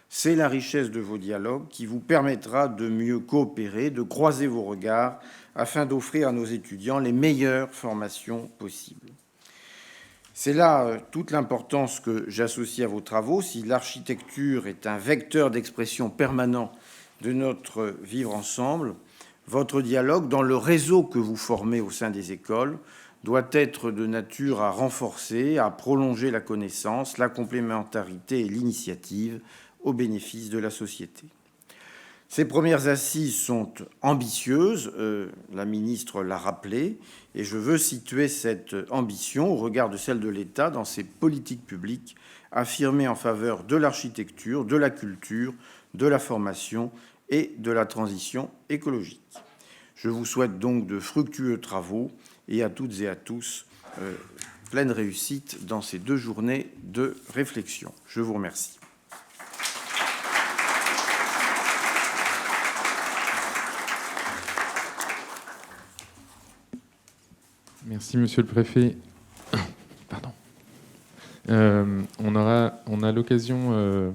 C'est la richesse de vos dialogues qui vous permettra de mieux coopérer, de croiser vos regards afin d'offrir à nos étudiants les meilleures formations possibles. C'est là toute l'importance que j'associe à vos travaux. Si l'architecture est un vecteur d'expression permanent de notre vivre ensemble, votre dialogue, dans le réseau que vous formez au sein des écoles, doit être de nature à renforcer, à prolonger la connaissance, la complémentarité et l'initiative au bénéfice de la société. Ces premières assises sont ambitieuses, la ministre l'a rappelé, et je veux situer cette ambition au regard de celle de l'État dans ses politiques publiques affirmées en faveur de l'architecture, de la culture, de la formation et de la transition écologique. Je vous souhaite donc de fructueux travaux et à toutes et à tous pleine réussite dans ces 2 journées de réflexion. Je vous remercie. Merci, Monsieur le Préfet. Pardon. On a l'occasion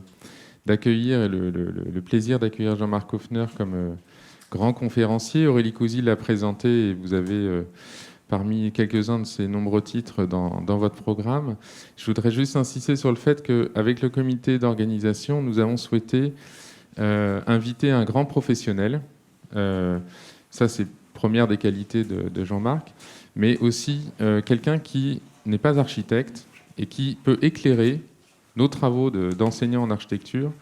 d'accueillir et le plaisir d'accueillir Jean-Marc Hoffner comme grand conférencier. Aurélie Couzy l'a présenté et vous avez parmi quelques-uns de ses nombreux titres dans votre programme. Je voudrais juste insister sur le fait qu'avec le comité d'organisation, nous avons souhaité inviter un grand professionnel. Ça, c'est première des qualités de Jean-Marc, mais aussi quelqu'un qui n'est pas architecte et qui peut éclairer nos travaux d'enseignants en architecture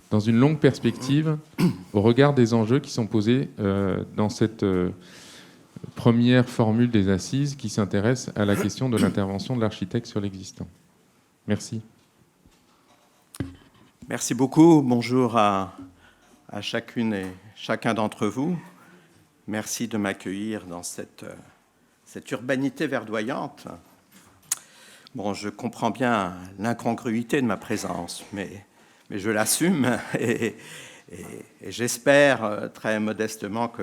dans une longue perspective au regard des enjeux qui sont posés dans cette première formule des assises qui s'intéresse à la question de l'intervention de l'architecte sur l'existant. Merci. Merci beaucoup. Bonjour à chacune et chacun d'entre vous. Merci de m'accueillir dans cette urbanité verdoyante. Bon, je comprends bien l'incongruité de ma présence, mais je l'assume et j'espère très modestement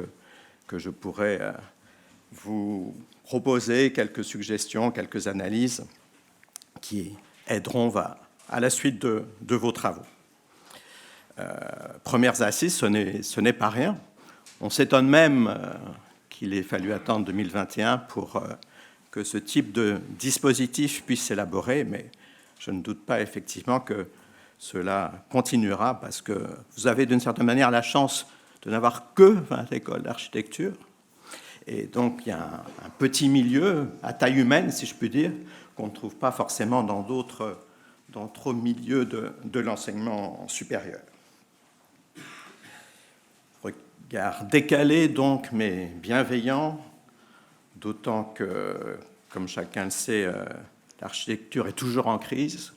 que je pourrai vous proposer quelques suggestions, quelques analyses qui aideront à la suite de vos travaux. Premières assises, ce n'est pas rien. On s'étonne même qu'il ait fallu attendre 2021 pour que ce type de dispositif puisse s'élaborer, mais je ne doute pas effectivement que cela continuera parce que vous avez d'une certaine manière la chance de n'avoir que 20 écoles d'architecture. Et donc il y a un petit milieu à taille humaine, si je puis dire, qu'on ne trouve pas forcément dans d'autres milieux de l'enseignement supérieur. Regard décalé donc, mais bienveillant, d'autant que, comme chacun le sait, l'architecture est toujours en crise,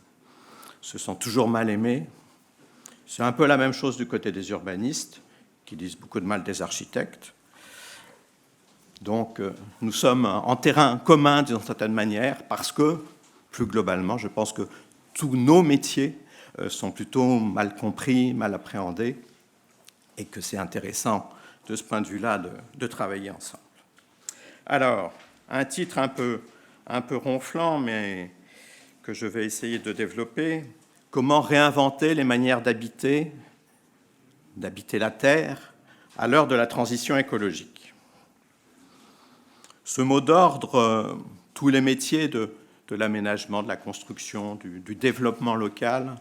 se sent toujours mal aimée. C'est un peu la même chose du côté des urbanistes, qui disent beaucoup de mal des architectes. Donc, nous sommes en terrain commun d'une certaine manière, parce que, plus globalement, je pense que tous nos métiers sont plutôt mal compris, mal appréhendés, et que c'est intéressant, de ce point de vue-là, de travailler ensemble. Alors, un titre un peu ronflant, mais que je vais essayer de développer. Comment réinventer les manières d'habiter la Terre à l'heure de la transition écologique. Ce mot d'ordre, tous les métiers de l'aménagement, de la construction, du développement local,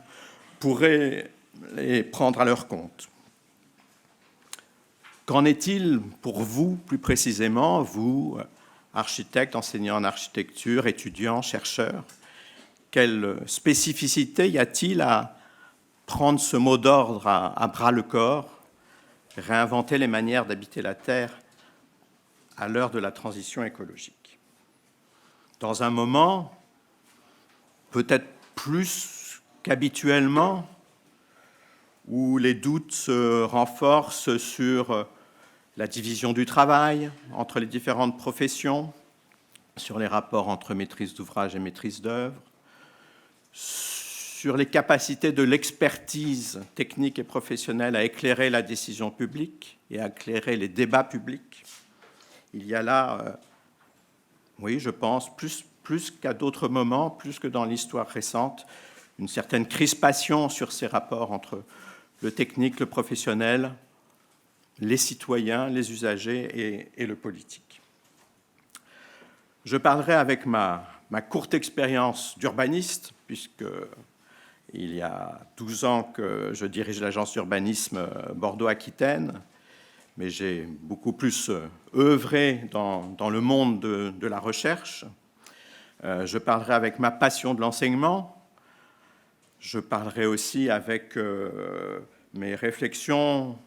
pourraient les prendre à leur compte. Qu'en est-il pour vous, plus précisément, vous, architectes, enseignants en architecture, étudiants, chercheurs? Quelle spécificité y a-t-il à prendre ce mot d'ordre à bras-le-corps, réinventer les manières d'habiter la Terre à l'heure de la transition écologique? Dans un moment, peut-être plus qu'habituellement, où les doutes se renforcent sur la division du travail entre les différentes professions, sur les rapports entre maîtrise d'ouvrage et maîtrise d'œuvre, sur les capacités de l'expertise technique et professionnelle à éclairer la décision publique et à éclairer les débats publics. Il y a là, oui, je pense, plus qu'à d'autres moments, plus que dans l'histoire récente, une certaine crispation sur ces rapports entre le technique, le professionnel, les citoyens, les usagers et le politique. Je parlerai avec ma courte expérience d'urbaniste, puisque il y a 12 ans que je dirige l'agence d'urbanisme Bordeaux-Aquitaine, mais j'ai beaucoup plus œuvré dans le monde de la recherche. Je parlerai avec ma passion de l'enseignement. Je parlerai aussi avec mes réflexions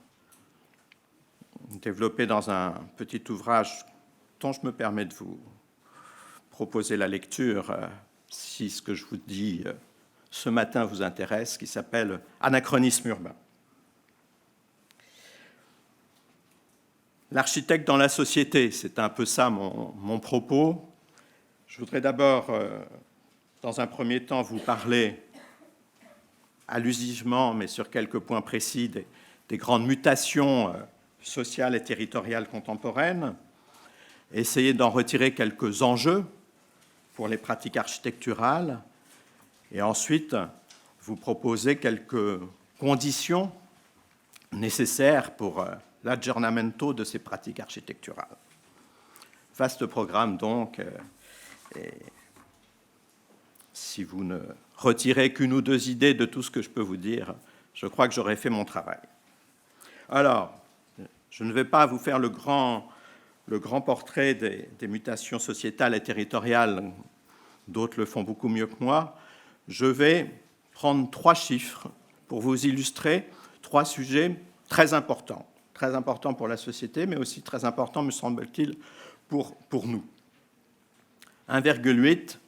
développées dans un petit ouvrage dont je me permets de vous proposer la lecture, si ce que je vous dis ce matin vous intéresse, qui s'appelle « Anachronisme urbain ». L'architecte dans la société, c'est un peu ça mon propos. Je voudrais d'abord, dans un premier temps, vous parler allusivement, mais sur quelques points précis, des grandes mutations sociales et territoriales contemporaines, essayer d'en retirer quelques enjeux pour les pratiques architecturales, et ensuite vous proposer quelques conditions nécessaires pour l'aggiornamento de ces pratiques architecturales. Vaste programme donc, et si vous ne retirez qu'une ou deux idées de tout ce que je peux vous dire, je crois que j'aurai fait mon travail. Alors, je ne vais pas vous faire le grand portrait des mutations sociétales et territoriales, d'autres le font beaucoup mieux que moi. Je vais prendre 3 chiffres pour vous illustrer 3 sujets très importants pour la société, mais aussi très importants, me semble-t-il, pour nous. 1,8,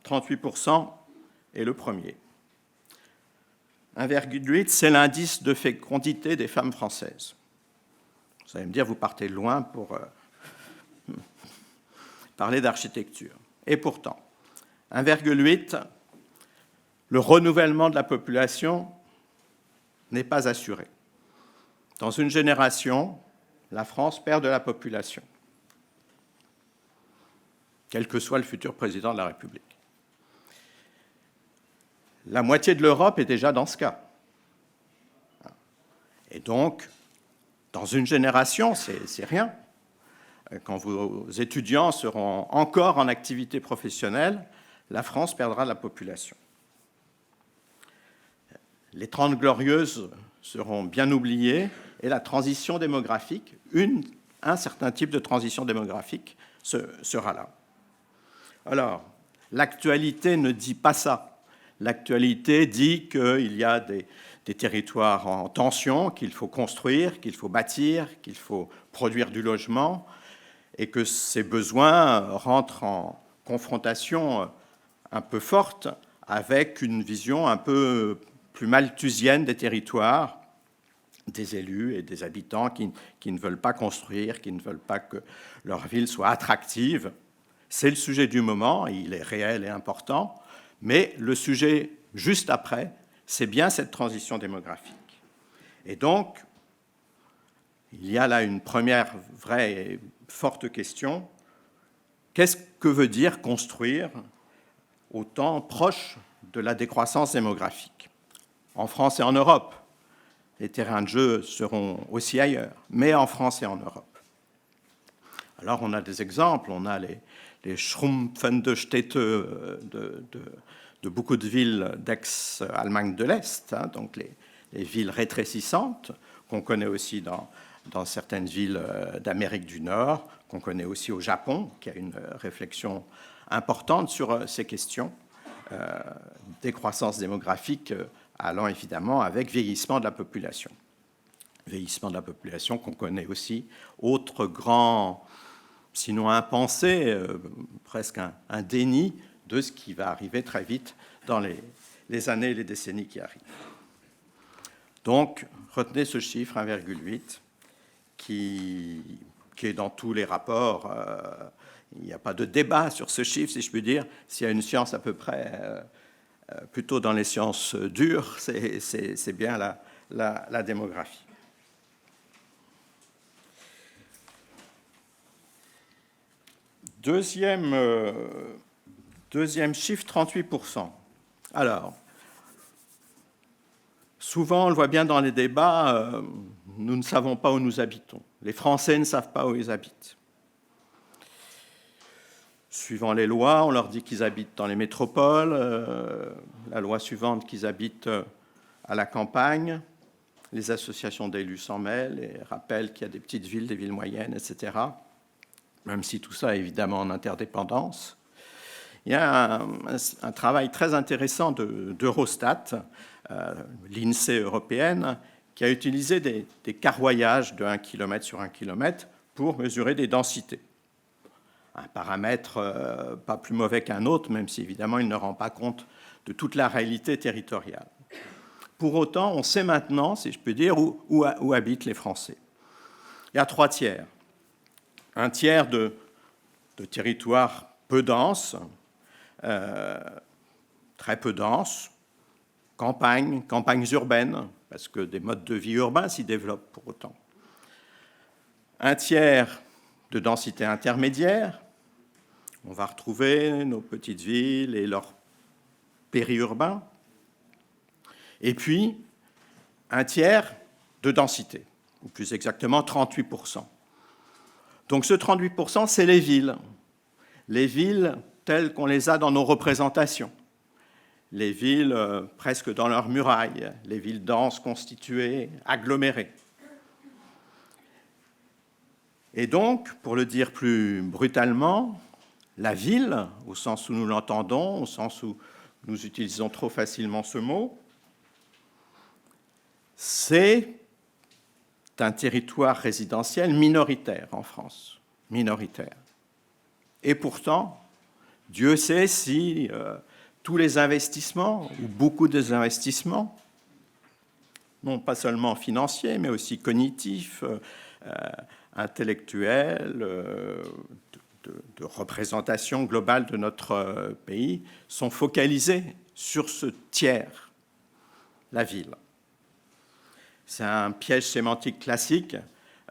38% est le premier. 1,8, c'est l'indice de fécondité des femmes françaises. Vous allez me dire, vous partez loin pour parler d'architecture. Et pourtant, 1,8, le renouvellement de la population n'est pas assuré. Dans une génération, la France perd de la population, quel que soit le futur président de la République. La moitié de l'Europe est déjà dans ce cas. Et donc, dans une génération, c'est rien. Quand vos étudiants seront encore en activité professionnelle, la France perdra de la population. Les 30 glorieuses seront bien oubliées et la transition démographique, un certain type de transition démographique sera là. Alors, l'actualité ne dit pas ça. L'actualité dit qu'il y a des territoires en tension, qu'il faut construire, qu'il faut bâtir, qu'il faut produire du logement, et que ces besoins rentrent en confrontation un peu forte avec une vision un peu plus malthusienne des territoires, des élus et des habitants qui ne veulent pas construire, qui ne veulent pas que leur ville soit attractive. C'est le sujet du moment, il est réel et important, mais le sujet juste après, c'est bien cette transition démographique. Et donc, il y a là une première vraie et forte question. Qu'est-ce que veut dire construire au temps proche de la décroissance démographique? En France et en Europe, les terrains de jeu seront aussi ailleurs, mais en France et en Europe. Alors on a des exemples, on a les schrumpfende Städte de beaucoup de villes d'ex-Allemagne de l'Est, donc les villes rétrécissantes, qu'on connaît aussi dans certaines villes d'Amérique du Nord, qu'on connaît aussi au Japon, qui a une réflexion importante sur ces questions, décroissance démographique allant évidemment avec vieillissement de la population. Vieillissement de la population qu'on connaît aussi, autre grand, sinon impensé, presque un déni de ce qui va arriver très vite dans les années et les décennies qui arrivent. Donc, retenez ce chiffre, 1,8, qui est dans tous les rapports. Il n'y a pas de débat sur ce chiffre, si je puis dire. S'il y a une science à peu près plutôt dans les sciences dures, c'est bien la démographie. Deuxième chiffre, 38%. Alors, souvent, on le voit bien dans les débats, nous ne savons pas où nous habitons. Les Français ne savent pas où ils habitent. Suivant les lois, on leur dit qu'ils habitent dans les métropoles, la loi suivante qu'ils habitent à la campagne, les associations d'élus s'en mêlent et rappellent qu'il y a des petites villes, des villes moyennes, etc. Même si tout ça est évidemment en interdépendance. Il y a un travail très intéressant d'Eurostat, l'INSEE européenne, qui a utilisé des carroyages de 1 km sur 1 km pour mesurer des densités. Un paramètre pas plus mauvais qu'un autre, même si évidemment il ne rend pas compte de toute la réalité territoriale. Pour autant, on sait maintenant, si je peux dire, où habitent les Français. Il y a 3 tiers. Un tiers de territoires peu denses, très peu denses, campagnes urbaines, parce que des modes de vie urbains s'y développent pour autant. Un tiers de densité intermédiaire. On va retrouver nos petites villes et leurs périurbains. Et puis, un tiers de densité, ou plus exactement 38%. Donc ce 38%, c'est les villes telles qu'on les a dans nos représentations, les villes presque dans leurs murailles, les villes denses, constituées, agglomérées. Et donc, pour le dire plus brutalement, la ville, au sens où nous l'entendons, au sens où nous utilisons trop facilement ce mot, c'est un territoire résidentiel minoritaire en France, minoritaire. Et pourtant, Dieu sait si tous les investissements, ou beaucoup des investissements, non pas seulement financiers, mais aussi cognitifs, intellectuels, de représentation globale de notre pays, sont focalisés sur ce tiers, la ville. C'est un piège sémantique classique.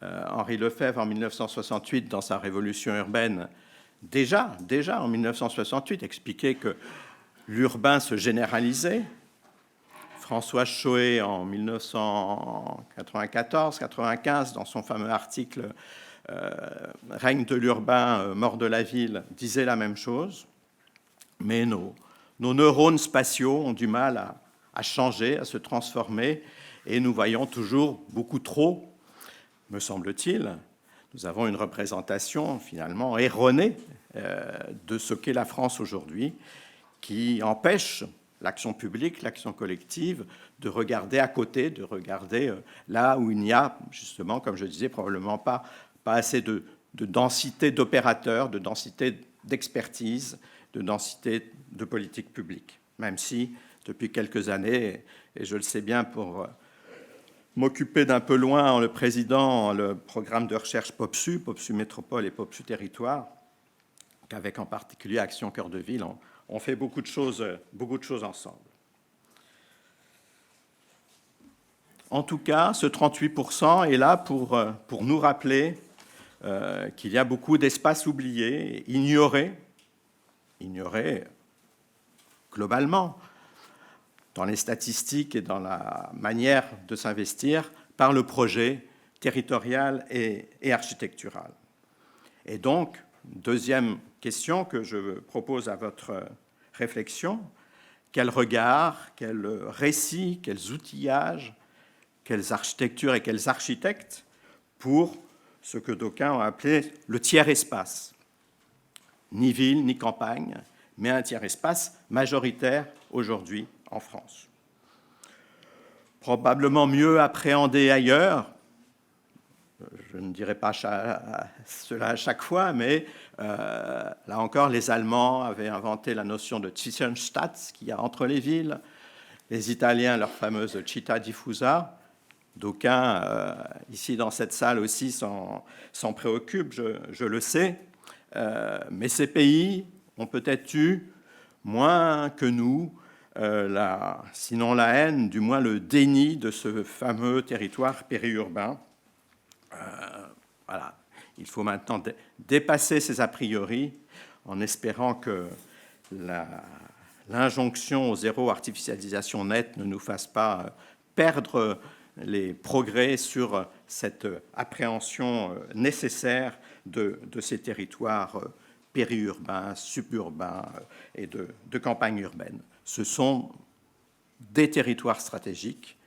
Henri Lefebvre, en 1968, dans sa Révolution urbaine, déjà en 1968, expliquait que l'urbain se généralisait. François Choët, en 1994-95, dans son fameux article « Règne de l'urbain, mort de la ville », disait la même chose. Mais nos neurones spatiaux ont du mal à changer, à se transformer, et nous voyons toujours beaucoup trop, me semble-t-il. Nous avons une représentation finalement erronée de ce qu'est la France aujourd'hui, qui empêche l'action publique, l'action collective, de regarder à côté, de regarder là où il n'y a, justement, comme je disais, probablement pas assez de densité d'opérateurs, de densité d'expertise, de densité de politique publique. Même si, depuis quelques années, et je le sais bien pour m'occuper d'un peu loin en le présidant le programme de recherche POPSU Métropole et POPSU Territoire, qu'avec en particulier Action Cœur de Ville, on fait beaucoup de choses ensemble. En tout cas, ce 38% est là pour nous rappeler qu'il y a beaucoup d'espaces oubliés, ignorés globalement, dans les statistiques et dans la manière de s'investir par le projet territorial et architectural. Et donc, deuxième question que je propose à votre réflexion, quel regard, quel récit, quels outillages, quelles architectures et quels architectes pour ce que d'aucuns ont appelé le tiers-espace. Ni ville, ni campagne, mais un tiers-espace majoritaire aujourd'hui en France. Probablement mieux appréhendé ailleurs, je ne dirais pas cela à chaque fois, mais là encore, les Allemands avaient inventé la notion de Zwischenstadt, qu'il y a entre les villes, les Italiens, leur fameuse città diffusa. D'aucuns, ici dans cette salle aussi, s'en préoccupent, je le sais, mais ces pays ont peut-être eu, moins que nous, sinon la haine, du moins le déni de ce fameux territoire périurbain. Voilà. Il faut maintenant dépasser ces a priori en espérant que l'injonction au zéro artificialisation nette ne nous fasse pas perdre les progrès sur cette appréhension nécessaire de ces territoires périurbains, suburbains et de campagne urbaine. Ce sont des territoires stratégiques,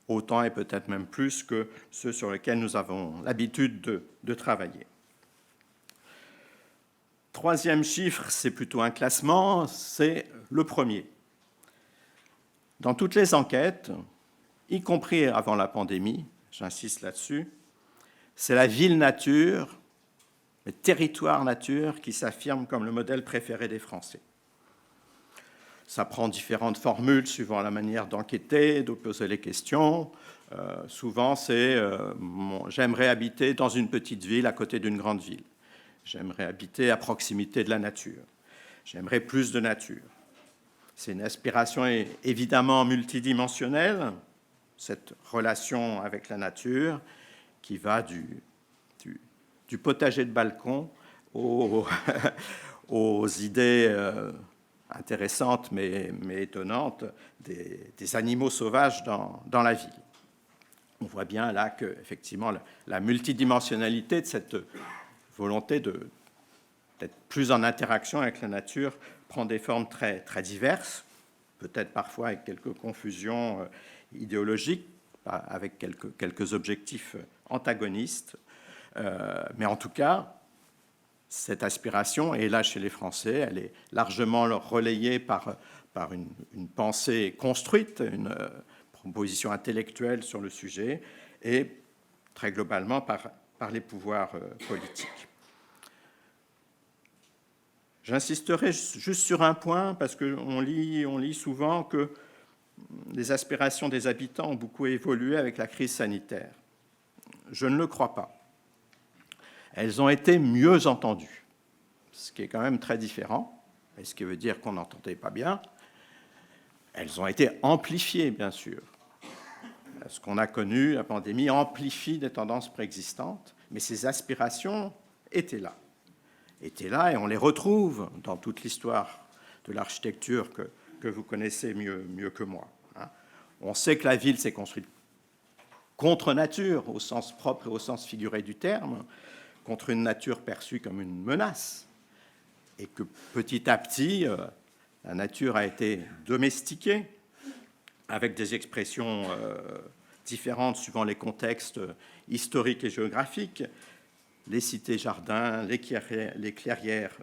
autant et peut-être même plus que ceux sur lesquels nous avons l'habitude de travailler. Troisième chiffre, c'est plutôt un classement, c'est le premier. Dans toutes les enquêtes, y compris avant la pandémie, j'insiste là-dessus, c'est la ville nature, le territoire nature qui s'affirme comme le modèle préféré des Français. Ça prend différentes formules suivant la manière d'enquêter, de poser les questions. Souvent, c'est j'aimerais habiter dans une petite ville à côté d'une grande ville. J'aimerais habiter à proximité de la nature. J'aimerais plus de nature. C'est une aspiration évidemment multidimensionnelle, cette relation avec la nature qui va du potager de balcon aux idées intéressantes mais étonnantes des animaux sauvages dans la ville. On voit bien là que effectivement la multidimensionnalité de cette volonté d'être plus en interaction avec la nature prend des formes très, très diverses, peut-être parfois avec quelques confusions idéologiques, avec quelques objectifs antagonistes. Mais en tout cas, cette aspiration est là chez les Français, elle est largement relayée par une pensée construite, une proposition intellectuelle sur le sujet, et très globalement par les pouvoirs politiques. J'insisterai juste sur un point, parce qu'on lit souvent que les aspirations des habitants ont beaucoup évolué avec la crise sanitaire. Je ne le crois pas. Elles ont été mieux entendues, ce qui est quand même très différent, et ce qui veut dire qu'on n'entendait pas bien. Elles ont été amplifiées, bien sûr. Ce qu'on a connu, la pandémie, amplifie des tendances préexistantes, mais ces aspirations étaient là et on les retrouve dans toute l'histoire de l'architecture que vous connaissez mieux que moi. On sait que la ville s'est construite contre nature, au sens propre et au sens figuré du terme, contre une nature perçue comme une menace, et que petit à petit, la nature a été domestiquée, avec des expressions différentes suivant les contextes historiques et géographiques, les cités-jardins, les clairières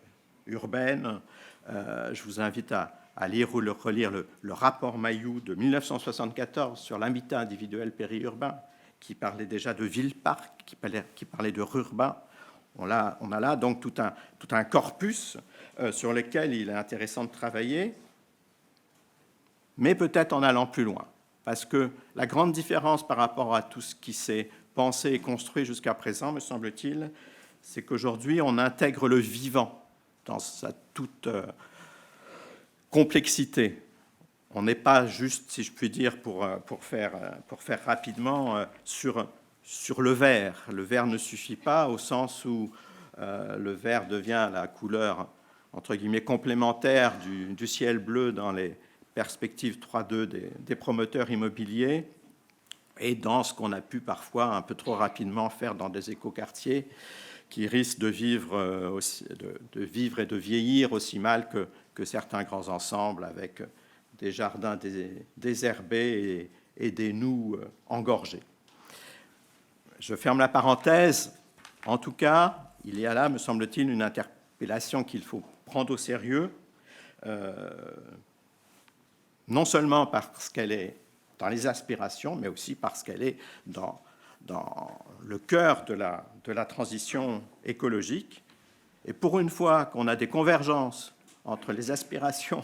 urbaines. Je vous invite à lire ou relire le rapport Mailloux de 1974 sur l'habitat individuel périurbain, qui parlait déjà de ville-parc, qui parlait de rurbain. On a là donc tout un corpus sur lequel il est intéressant de travailler, mais peut-être en allant plus loin. Parce que la grande différence par rapport à tout ce qui s'est pensé et construit jusqu'à présent, me semble-t-il, c'est qu'aujourd'hui, on intègre le vivant dans sa toute complexité. On n'est pas juste, si je puis dire, pour faire rapidement, sur le vert. Le vert ne suffit pas au sens où le vert devient la couleur, entre guillemets, complémentaire du ciel bleu dans les perspectives 3D des promoteurs immobiliers et dans ce qu'on a pu parfois un peu trop rapidement faire dans des écoquartiers qui risquent de vivre et de vieillir aussi mal que certains grands ensembles avec des jardins désherbés et des noues engorgés. Je ferme la parenthèse. En tout cas, il y a là, me semble-t-il, une interpellation qu'il faut prendre au sérieux, non seulement parce qu'elle est dans les aspirations, mais aussi parce qu'elle est dans le cœur de la transition écologique. Et pour une fois qu'on a des convergences entre les aspirations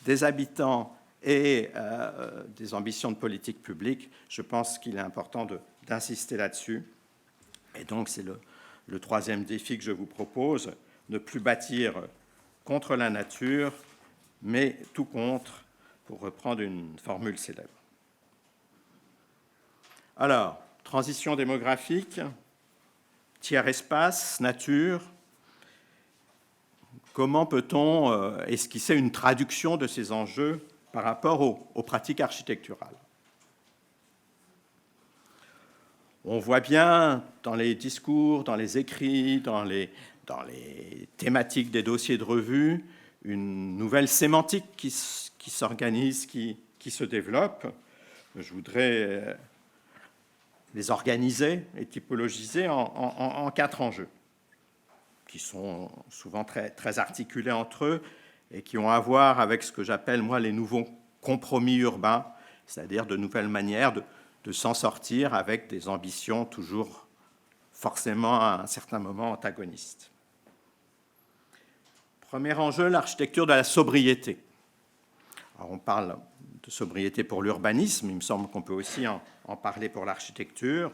des habitants et des ambitions de politique publique, je pense qu'il est important d'insister là-dessus. Et donc, c'est le troisième défi que je vous propose, ne plus bâtir contre la nature, mais tout contre, pour reprendre une formule célèbre. Alors, transition démographique, tiers-espace, nature. Comment peut-on esquisser une traduction de ces enjeux par rapport aux pratiques architecturales? On voit bien dans les discours, dans les écrits, dans les thématiques des dossiers de revue, une nouvelle sémantique qui s'organise, qui se développe. Je voudrais les organiser et typologiser en 4 enjeux, qui sont souvent très articulés entre eux et qui ont à voir avec ce que j'appelle, moi, les nouveaux compromis urbains, c'est-à-dire de nouvelles manières de s'en sortir avec des ambitions toujours forcément à un certain moment antagonistes. Premier enjeu, l'architecture de la sobriété. Alors on parle de sobriété pour l'urbanisme, il me semble qu'on peut aussi en parler pour l'architecture.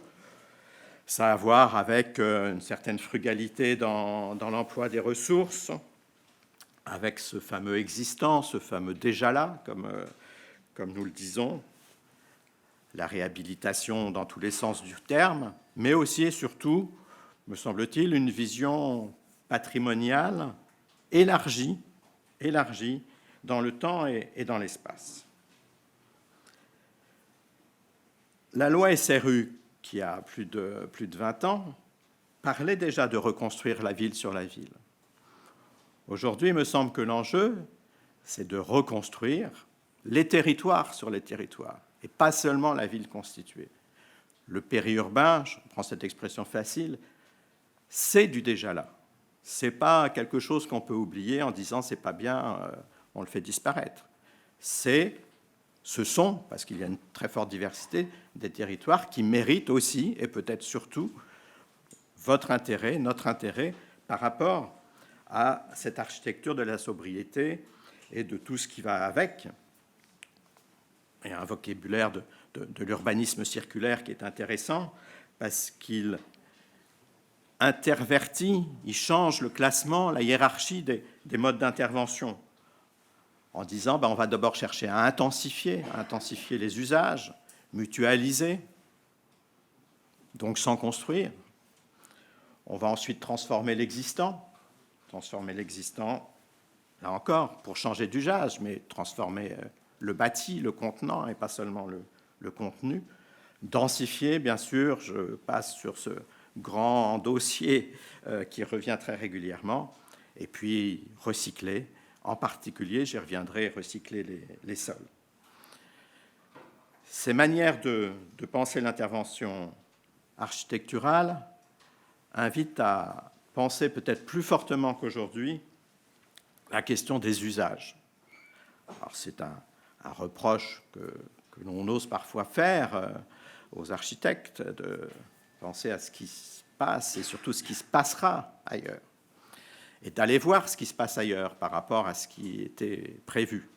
Ça a à voir avec une certaine frugalité dans l'emploi des ressources, avec ce fameux existant, ce fameux déjà là, comme nous le disons, la réhabilitation dans tous les sens du terme, mais aussi et surtout, me semble-t-il, une vision patrimoniale élargie dans le temps et dans l'espace. La loi SRU, qui a plus de 20 ans, parlait déjà de reconstruire la ville sur la ville. Aujourd'hui, il me semble que l'enjeu, c'est de reconstruire les territoires sur les territoires, et pas seulement la ville constituée. Le périurbain, je prends cette expression facile, c'est du déjà là. Ce n'est pas quelque chose qu'on peut oublier en disant c'est pas bien, on le fait disparaître. Ce sont, parce qu'il y a une très forte diversité, des territoires qui méritent aussi, et peut-être surtout, votre intérêt, notre intérêt, par rapport à cette architecture de la sobriété et de tout ce qui va avec. Et un vocabulaire de l'urbanisme circulaire qui est intéressant, parce qu'il intervertit, il change le classement, la hiérarchie des modes d'intervention, en disant on va d'abord chercher à intensifier les usages, mutualiser, donc sans construire. On va ensuite transformer l'existant, là encore, pour changer d'usage, mais transformer le bâti, le contenant, et pas seulement le contenu. Densifier, bien sûr, je passe sur ce grand dossier qui revient très régulièrement, et puis recycler, en particulier, j'y reviendrai, recycler les sols. Ces manières de penser l'intervention architecturale invitent à penser peut-être plus fortement qu'aujourd'hui la question des usages. Alors c'est un reproche que l'on ose parfois faire aux architectes, de penser à ce qui se passe et surtout ce qui se passera ailleurs, et d'aller voir ce qui se passe ailleurs par rapport à ce qui était prévu,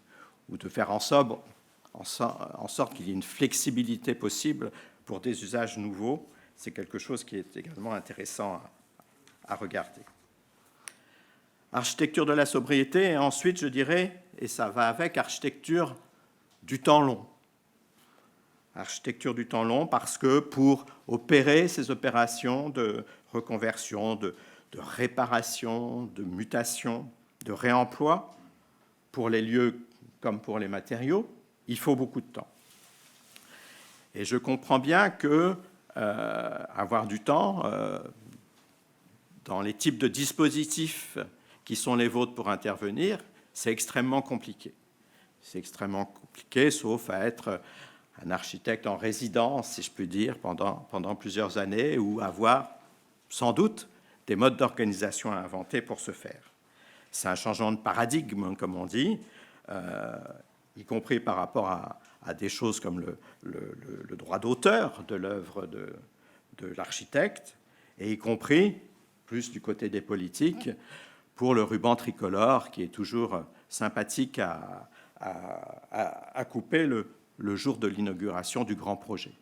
ou de faire en sorte qu'il y ait une flexibilité possible pour des usages nouveaux. C'est quelque chose qui est également intéressant à regarder. Architecture de la sobriété, et ensuite, je dirais, et ça va avec, architecture du temps long. Architecture du temps long parce que pour opérer ces opérations de reconversion, de réparation, de mutation, de réemploi, pour les lieux comme pour les matériaux, il faut beaucoup de temps. Et je comprends bien que avoir du temps dans les types de dispositifs qui sont les vôtres pour intervenir, c'est extrêmement compliqué. C'est extrêmement compliqué, sauf à être un architecte en résidence, si je puis dire, pendant plusieurs années, ou avoir sans doute des modes d'organisation à inventer pour ce faire. C'est un changement de paradigme, comme on dit, y compris par rapport à des choses comme le droit d'auteur de l'œuvre de l'architecte, et y compris, plus du côté des politiques, pour le ruban tricolore, qui est toujours sympathique à couper le jour de l'inauguration du grand projet.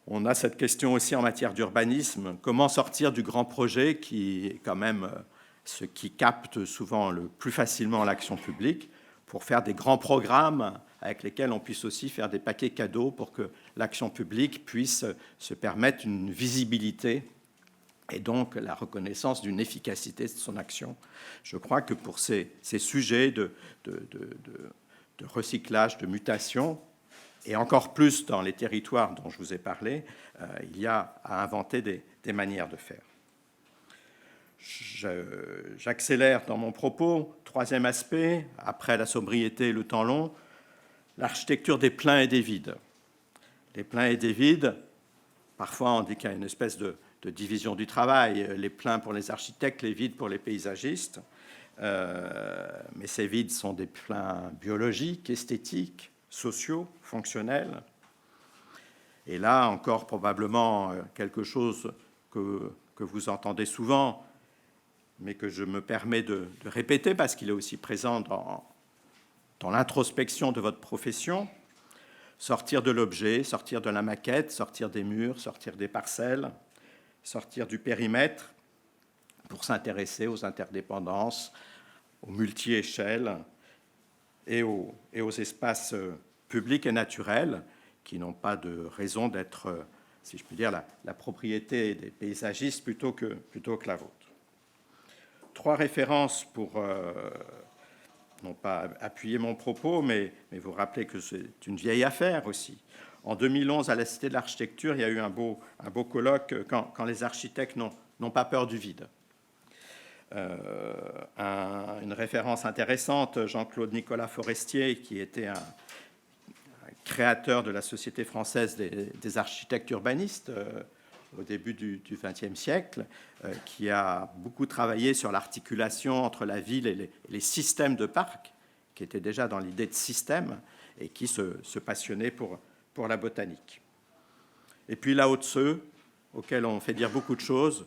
On a cette question aussi en matière d'urbanisme. Comment sortir du grand projet, qui est quand même ce qui capte souvent le plus facilement l'action publique, pour faire des grands programmes avec lesquels on puisse aussi faire des paquets cadeaux pour que l'action publique puisse se permettre une visibilité et donc la reconnaissance d'une efficacité de son action. Je crois que pour ces sujets de recyclage, de mutation, et encore plus dans les territoires dont je vous ai parlé, il y a à inventer des manières de faire. J'accélère dans mon propos. Troisième aspect, après la sobriété et le temps long, l'architecture des pleins et des vides. Les pleins et des vides, parfois on dit qu'il y a une espèce de division du travail, les pleins pour les architectes, les vides pour les paysagistes. Mais ces vides sont des pleins biologiques, esthétiques, sociaux, fonctionnels. Et là, encore probablement quelque chose que vous entendez souvent, mais que je me permets de répéter parce qu'il est aussi présent dans l'introspection de votre profession. Sortir de l'objet, sortir de la maquette, sortir des murs, sortir des parcelles, sortir du périmètre pour s'intéresser aux interdépendances, aux multi-échelles et aux espaces publics et naturels qui n'ont pas de raison d'être, si je puis dire, la propriété des paysagistes plutôt que la vôtre. 3 références pour, non pas appuyer mon propos, mais vous rappeler que c'est une vieille affaire aussi. En 2011, à la Cité de l'Architecture, il y a eu un beau colloque quand les architectes n'ont pas peur du vide. Une référence intéressante, Jean-Claude Nicolas Forestier, qui était un créateur de la Société française des architectes urbanistes au début du XXe siècle, qui a beaucoup travaillé sur l'articulation entre la ville et les systèmes de parcs, qui étaient déjà dans l'idée de système, et qui se passionnait pour la botanique. Et puis Lao Tzu, auquel on fait dire beaucoup de choses,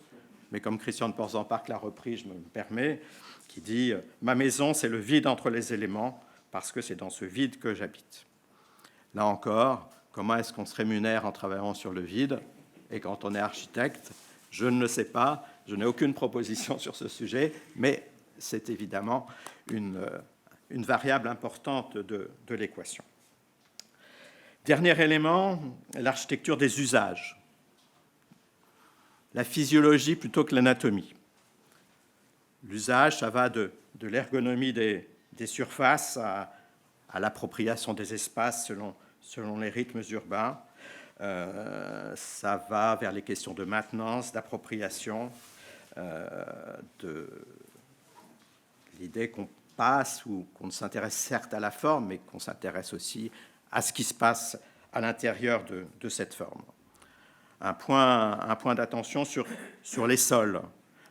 mais comme Christian de Portzamparc l'a repris, je me permets, qui dit « Ma maison, c'est le vide entre les éléments, parce que c'est dans ce vide que j'habite. » Là encore, comment est-ce qu'on se rémunère en travaillant sur le vide? Et quand on est architecte, je ne le sais pas, je n'ai aucune proposition sur ce sujet, mais c'est évidemment une variable importante de l'équation. Dernier élément, l'architecture des usages. La physiologie plutôt que l'anatomie. L'usage, ça va de l'ergonomie des surfaces à l'appropriation des espaces selon les rythmes urbains. Ça va vers les questions de maintenance, d'appropriation, de l'idée qu'on passe ou qu'on s'intéresse certes à la forme, mais qu'on s'intéresse aussi à ce qui se passe à l'intérieur de cette forme. Un point d'attention sur les sols.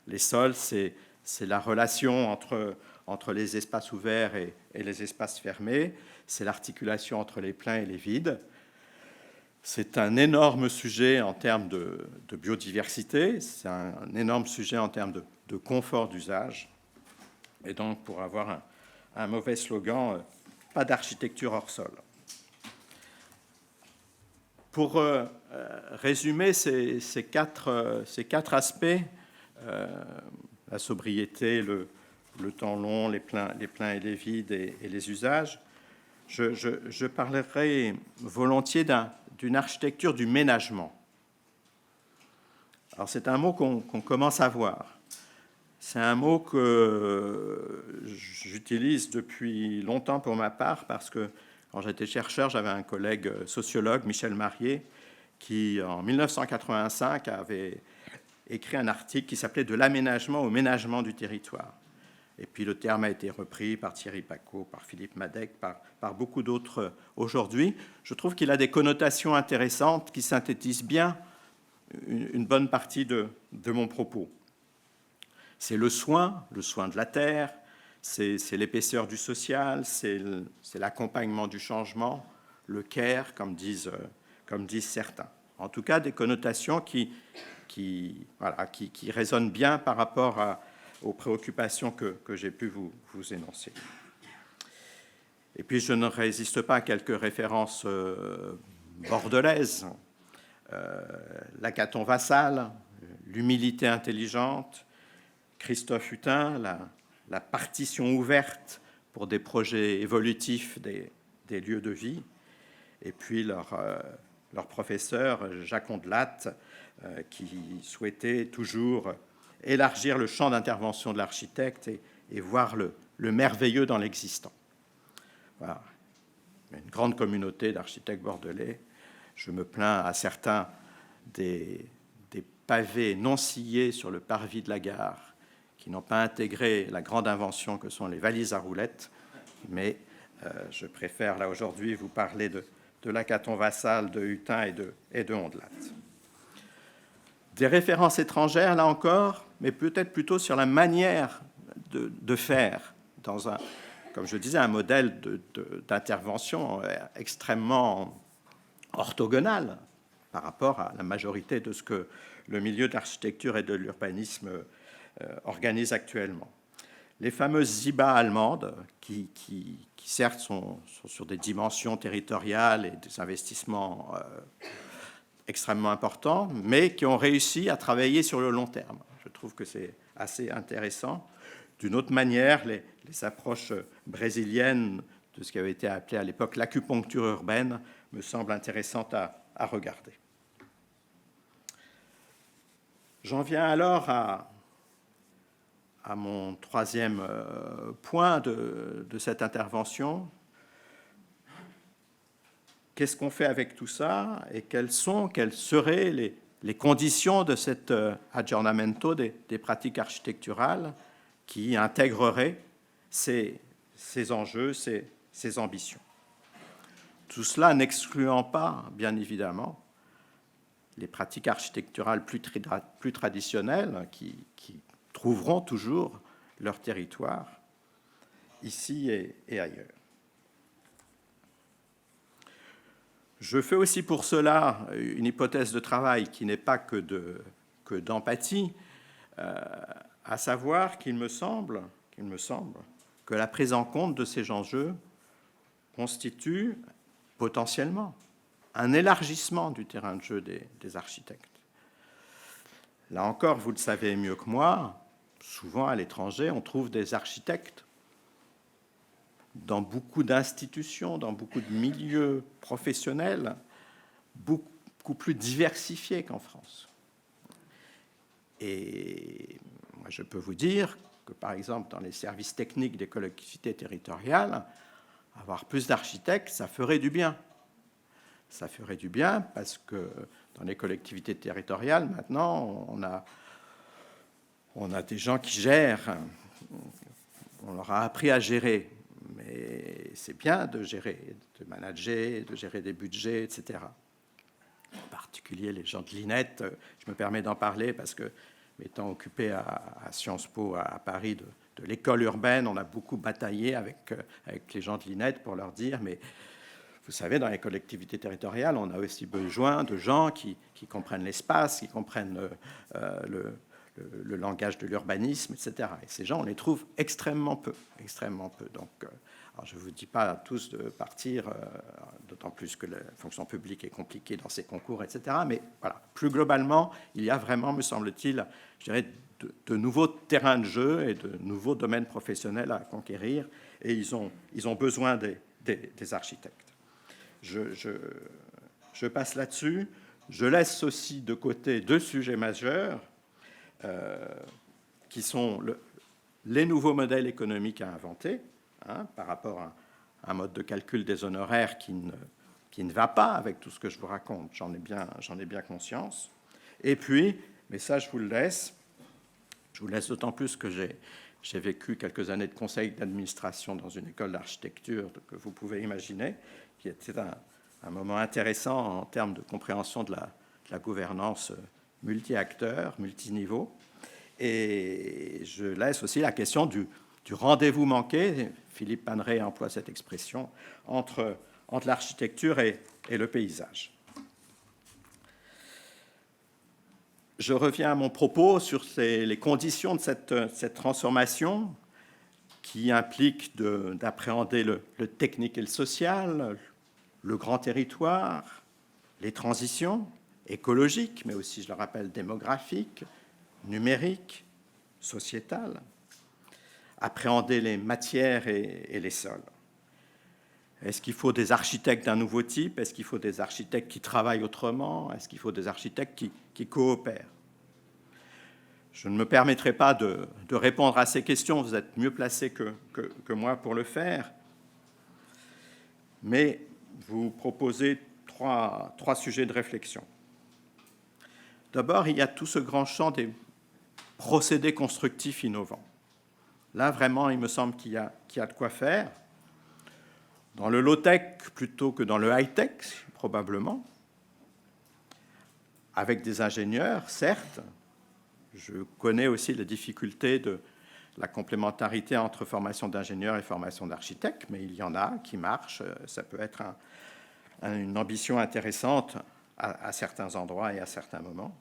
Les sols, c'est la relation entre les espaces ouverts et les espaces fermés. C'est l'articulation entre les pleins et les vides. C'est un énorme sujet en termes de biodiversité. C'est un énorme sujet en termes de confort d'usage. Et donc, pour avoir un mauvais slogan, pas d'architecture hors sol. Pour résumer ces quatre aspects, la sobriété, le temps long, les pleins et les vides et les usages, je parlerai volontiers d'une architecture du ménagement. Alors c'est un mot qu'on commence à voir. C'est un mot que j'utilise depuis longtemps pour ma part parce que quand j'étais chercheur, j'avais un collègue sociologue, Michel Marié, qui en 1985 avait écrit un article qui s'appelait « De l'aménagement au ménagement du territoire ». Et puis le terme a été repris par Thierry Pacaud, par Philippe Madec, par beaucoup d'autres aujourd'hui. Je trouve qu'il a des connotations intéressantes qui synthétisent bien une bonne partie de mon propos. C'est le soin de la terre, c'est l'épaisseur du social, c'est l'accompagnement du changement, le care, comme disent certains. En tout cas, des connotations qui résonnent bien par rapport aux préoccupations que j'ai pu vous énoncer. Et puis, je ne résiste pas à quelques références bordelaises. Lacaton Vassal, l'humilité intelligente, Christophe Hutin, la partition ouverte pour des projets évolutifs des lieux de vie. Et puis leur professeur, Jacques Ondelat, qui souhaitait toujours élargir le champ d'intervention de l'architecte et voir le merveilleux dans l'existant. Voilà. Une grande communauté d'architectes bordelais. Je me plains à certains des pavés non sciés sur le parvis de la gare qui n'ont pas intégré la grande invention que sont les valises à roulettes, mais je préfère là aujourd'hui vous parler de Lacaton-Vassal, de Hutin et de Ondelat. Des références étrangères, là encore, mais peut-être plutôt sur la manière de faire dans un, comme je disais, un modèle d'intervention extrêmement orthogonal par rapport à la majorité de ce que le milieu de l'architecture et de l'urbanisme organise actuellement. Les fameuses ZIBA allemandes, qui certes sont sur des dimensions territoriales et des investissements extrêmement importants, mais qui ont réussi à travailler sur le long terme. Je trouve que c'est assez intéressant. D'une autre manière, les approches brésiliennes de ce qui avait été appelé à l'époque l'acupuncture urbaine me semblent intéressantes à regarder. J'en viens alors à mon troisième point de cette intervention. Qu'est-ce qu'on fait avec tout ça et quelles seraient les conditions de cet aggiornamento des pratiques architecturales qui intégrerait ces enjeux, ces ambitions. Tout cela n'excluant pas, bien évidemment, les pratiques architecturales plus traditionnelles qui trouveront toujours leur territoire ici et ailleurs. Je fais aussi pour cela une hypothèse de travail qui n'est pas que d'empathie, à savoir qu'il me semble que la prise en compte de ces enjeux constitue potentiellement un élargissement du terrain de jeu des architectes. Là encore, vous le savez mieux que moi, souvent à l'étranger, on trouve des architectes dans beaucoup d'institutions, dans beaucoup de milieux professionnels, beaucoup plus diversifiés qu'en France. Et moi, je peux vous dire que, par exemple, dans les services techniques des collectivités territoriales, avoir plus d'architectes, ça ferait du bien. Ça ferait du bien parce que dans les collectivités territoriales, maintenant, on a des gens qui gèrent. On leur a appris à gérer. Mais c'est bien de gérer, de manager, de gérer des budgets, etc. En particulier les gens de l'INET, je me permets d'en parler parce que, m'étant occupé à Sciences Po à Paris de l'école urbaine, on a beaucoup bataillé avec les gens de l'INET pour leur dire, mais vous savez, dans les collectivités territoriales, on a aussi besoin de gens qui comprennent l'espace, qui comprennent le langage de l'urbanisme, etc. Et ces gens, on les trouve extrêmement peu. Donc, alors je ne vous dis pas à tous de partir, d'autant plus que la fonction publique est compliquée dans ces concours, etc. Mais voilà, plus globalement, il y a vraiment, me semble-t-il, je dirais, de nouveaux terrains de jeu et de nouveaux domaines professionnels à conquérir. Et ils ont besoin des architectes. Je passe là-dessus. Je laisse aussi de côté deux sujets majeurs qui sont les nouveaux modèles économiques à inventer, par rapport à un mode de calcul des honoraires qui ne va pas avec tout ce que je vous raconte. J'en ai bien conscience. Et puis, mais ça, je vous le laisse. Je vous laisse d'autant plus que j'ai vécu quelques années de conseil d'administration dans une école d'architecture que vous pouvez imaginer, qui était un moment intéressant en termes de compréhension de la gouvernance multi-acteurs, multiniveau. Et je laisse aussi la question du rendez-vous manqué, Philippe Paneret emploie cette expression, entre l'architecture et le paysage. Je reviens à mon propos sur les conditions de cette transformation qui implique d'appréhender le technique et le social, le grand territoire, les transitions écologiques, mais aussi, je le rappelle, démographiques, numériques, sociétales. appréhender les matières et les sols. Est-ce qu'il faut des architectes d'un nouveau type? Est-ce qu'il faut des architectes qui travaillent autrement? Est-ce qu'il faut des architectes qui coopèrent? Je ne me permettrai pas de répondre à ces questions, vous êtes mieux placé que moi pour le faire, mais vous proposez trois sujets de réflexion. D'abord, il y a tout ce grand champ des procédés constructifs innovants. Là, vraiment, il me semble qu'il y a de quoi faire. Dans le low-tech plutôt que dans le high-tech, probablement, avec des ingénieurs, certes. Je connais aussi les difficultés de la complémentarité entre formation d'ingénieur et formation d'architecte, mais il y en a qui marchent. Ça peut être une ambition intéressante à certains endroits et à certains moments,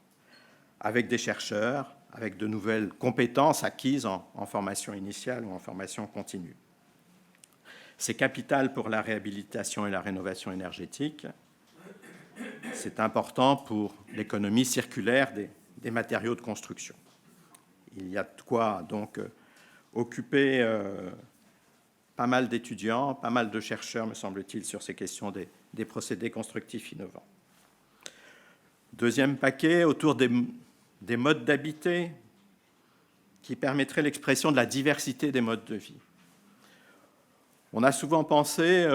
avec des chercheurs, avec de nouvelles compétences acquises en formation initiale ou en formation continue. C'est capital pour la réhabilitation et la rénovation énergétique. C'est important pour l'économie circulaire des matériaux de construction. Il y a de quoi donc occuper pas mal d'étudiants, pas mal de chercheurs, me semble-t-il, sur ces questions des procédés constructifs innovants. Deuxième paquet, autour des modes d'habiter qui permettraient l'expression de la diversité des modes de vie. On a souvent pensé,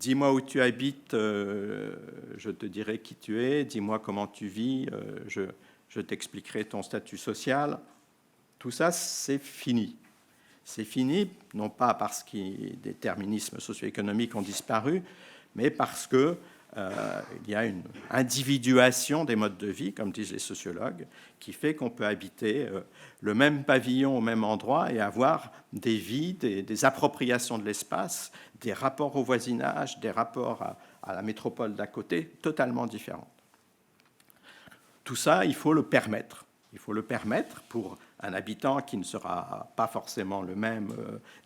dis-moi où tu habites, je te dirai qui tu es, dis-moi comment tu vis, je t'expliquerai ton statut social. Tout ça, c'est fini. C'est fini, non pas parce que des déterminismes socio-économiques ont disparu, mais parce qu'il y a une individuation des modes de vie, comme disent les sociologues, qui fait qu'on peut habiter le même pavillon au même endroit et avoir des vies, des appropriations de l'espace, des rapports au voisinage, des rapports à la métropole d'à côté, totalement différents. Tout ça, il faut le permettre. Il faut le permettre pour un habitant qui ne sera pas forcément le même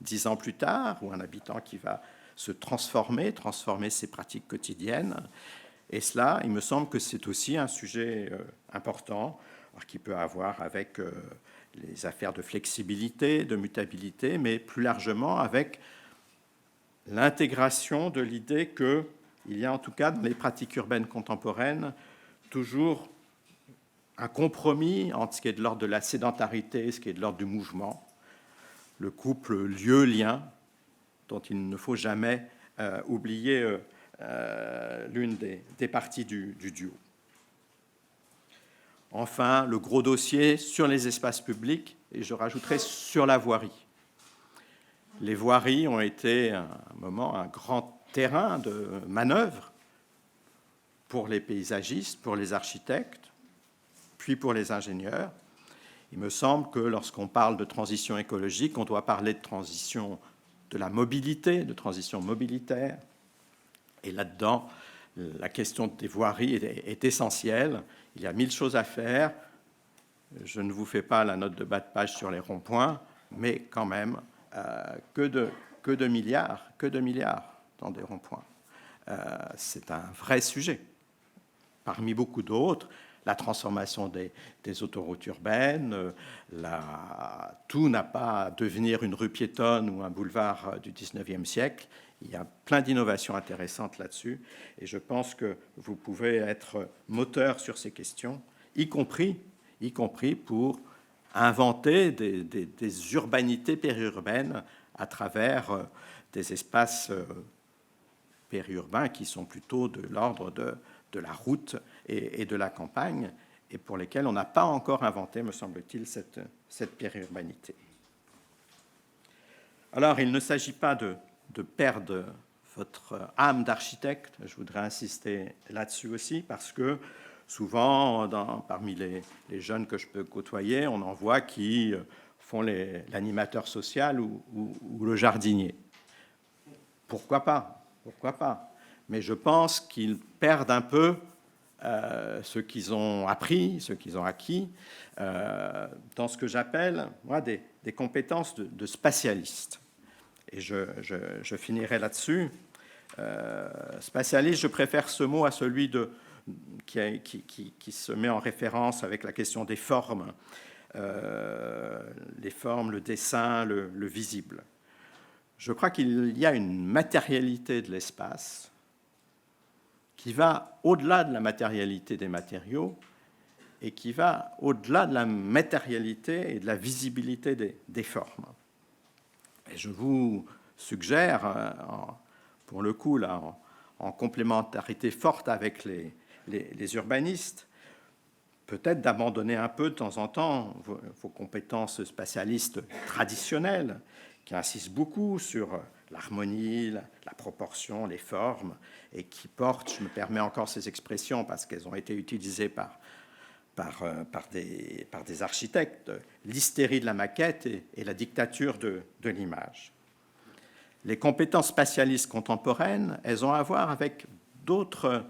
10 ans plus tard, ou un habitant qui va se transformer ses pratiques quotidiennes. Et cela, il me semble que c'est aussi un sujet important, qui peut avoir avec les affaires de flexibilité, de mutabilité, mais plus largement avec l'intégration de l'idée qu'il y a en tout cas dans les pratiques urbaines contemporaines toujours un compromis entre ce qui est de l'ordre de la sédentarité et ce qui est de l'ordre du mouvement, le couple lieu-lien, dont il ne faut jamais oublier l'une des parties du duo. Enfin, le gros dossier sur les espaces publics, et je rajouterai sur la voirie. Les voiries ont été à un moment un grand terrain de manœuvre pour les paysagistes, pour les architectes, puis pour les ingénieurs. Il me semble que lorsqu'on parle de transition écologique, on doit parler de transition de la mobilité, de transition mobilitaire. Et là-dedans, la question des voiries est essentielle. Il y a 1000 choses à faire. Je ne vous fais pas la note de bas de page sur les ronds-points, mais quand même, que de milliards dans des ronds-points. C'est un vrai sujet. Parmi beaucoup d'autres, la transformation des autoroutes urbaines, tout n'a pas à devenir une rue piétonne ou un boulevard du 19e siècle. Il y a plein d'innovations intéressantes là-dessus, et je pense que vous pouvez être moteur sur ces questions, y compris pour inventer des urbanités périurbaines à travers des espaces périurbains qui sont plutôt de l'ordre de la route et de la campagne, et pour lesquels on n'a pas encore inventé, me semble-t-il, cette périurbanité. Alors, il ne s'agit pas de perdre votre âme d'architecte, je voudrais insister là-dessus aussi, parce que souvent, parmi les jeunes que je peux côtoyer, on en voit qui font l'animateur social ou le jardinier. Pourquoi pas? Mais je pense qu'ils perdent un peu ce qu'ils ont appris, ce qu'ils ont acquis, dans ce que j'appelle, moi, des compétences de spatialiste. Et je finirai là-dessus. Spatialiste, je préfère ce mot à celui qui se met en référence avec la question des formes. les formes, le dessin, le visible. Je crois qu'il y a une matérialité de l'espace qui va au-delà de la matérialité des matériaux et qui va au-delà de la matérialité et de la visibilité des formes. Et je vous suggère, pour le coup, là, en complémentarité forte avec les urbanistes, peut-être d'abandonner un peu de temps en temps vos compétences spatialistes traditionnelles, qui insistent beaucoup sur l'harmonie, la proportion, les formes, et qui portent, je me permets encore ces expressions parce qu'elles ont été utilisées par des architectes, l'hystérie de la maquette et la dictature de l'image. Les compétences spatialistes contemporaines, elles ont à voir avec d'autres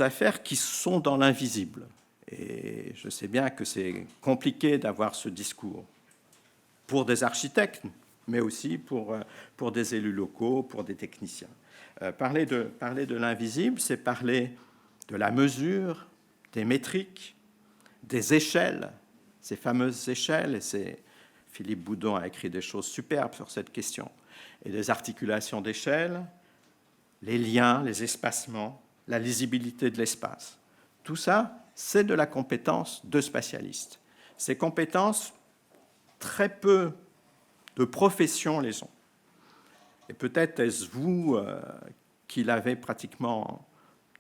affaires qui sont dans l'invisible. Et je sais bien que c'est compliqué d'avoir ce discours pour des architectes, mais aussi pour des élus locaux, pour des techniciens. Parler de l'invisible, c'est parler de la mesure, des métriques, des échelles, ces fameuses échelles, et Philippe Boudon a écrit des choses superbes sur cette question, et des articulations d'échelles, les liens, les espacements, la lisibilité de l'espace. Tout ça, c'est de la compétence de spatialiste. Ces compétences, très peu de professions les ont. Et peut-être est-ce vous qui l'avez pratiquement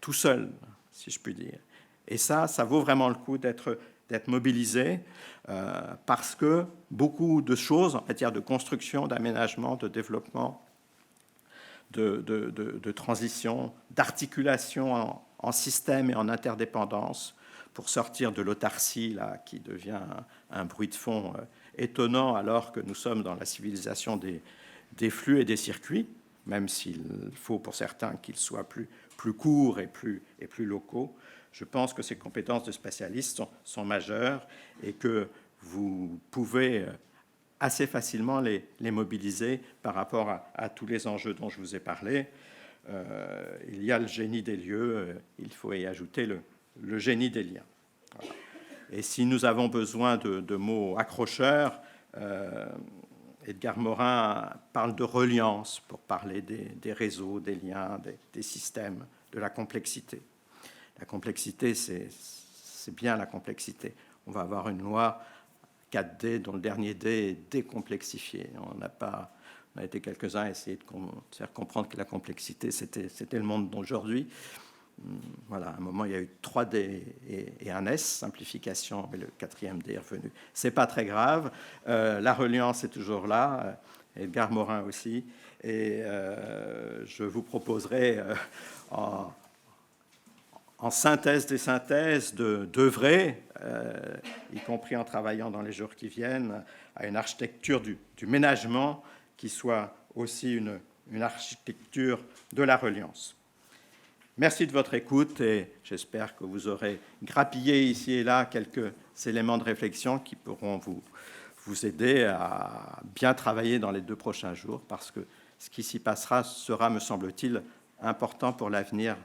tout seul, si je puis dire. Et ça vaut vraiment le coup d'être mobilisé parce que beaucoup de choses en matière de construction, d'aménagement, de développement, de transition, d'articulation en système et en interdépendance pour sortir de l'autarcie là, qui devient un bruit de fond étonnant alors que nous sommes dans la civilisation des flux et des circuits, même s'il faut pour certains qu'ils soient plus courts et plus locaux. Je pense que ces compétences de spatialistes sont majeures et que vous pouvez assez facilement les mobiliser par rapport à tous les enjeux dont je vous ai parlé. Il y a le génie des lieux, il faut y ajouter le génie des liens. Voilà. Et si nous avons besoin de mots accrocheurs, Edgar Morin parle de reliance pour parler des réseaux, des liens, des systèmes, de la complexité. La complexité, c'est bien la complexité. On va avoir une loi 4D dont le dernier D est décomplexifié. On a été quelques-uns à essayer de faire comprendre que la complexité, c'était le monde d'aujourd'hui. Voilà, à un moment, il y a eu 3D et un S, simplification, et le 4e D est revenu. Ce n'est pas très grave. La reliance est toujours là, Edgar Morin aussi. Et je vous proposerai, en synthèse des synthèses, d'œuvrer, y compris en travaillant dans les jours qui viennent, à une architecture du ménagement qui soit aussi une architecture de la reliance. Merci de votre écoute et j'espère que vous aurez grappillé ici et là quelques éléments de réflexion qui pourront vous aider à bien travailler dans les 2 prochains jours parce que ce qui s'y passera sera, me semble-t-il, important pour l'avenir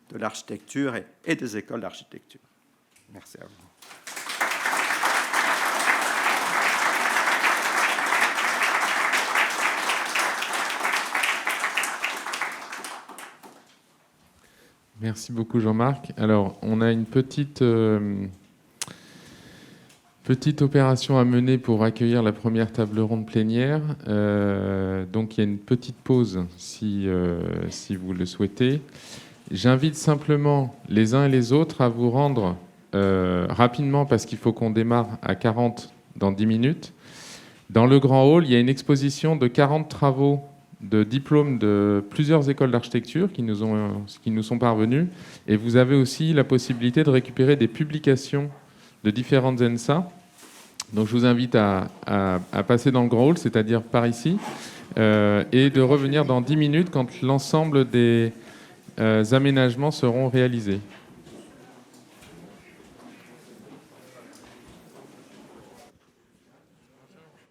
de l'architecture et des écoles d'architecture. Merci à vous. Merci beaucoup Jean-Marc. Alors, on a une petite opération à mener pour accueillir la première table ronde plénière. Donc, il y a une petite pause si vous le souhaitez. J'invite simplement les uns et les autres à vous rendre rapidement, parce qu'il faut qu'on démarre à 40 dans 10 minutes. Dans le grand hall, il y a une exposition de 40 travaux de diplômes de plusieurs écoles d'architecture qui nous sont parvenus. Et vous avez aussi la possibilité de récupérer des publications de différentes ENSA. Donc je vous invite à passer dans le grand hall, c'est-à-dire par ici, et de revenir dans 10 minutes quand l'ensemble des aménagements seront réalisés.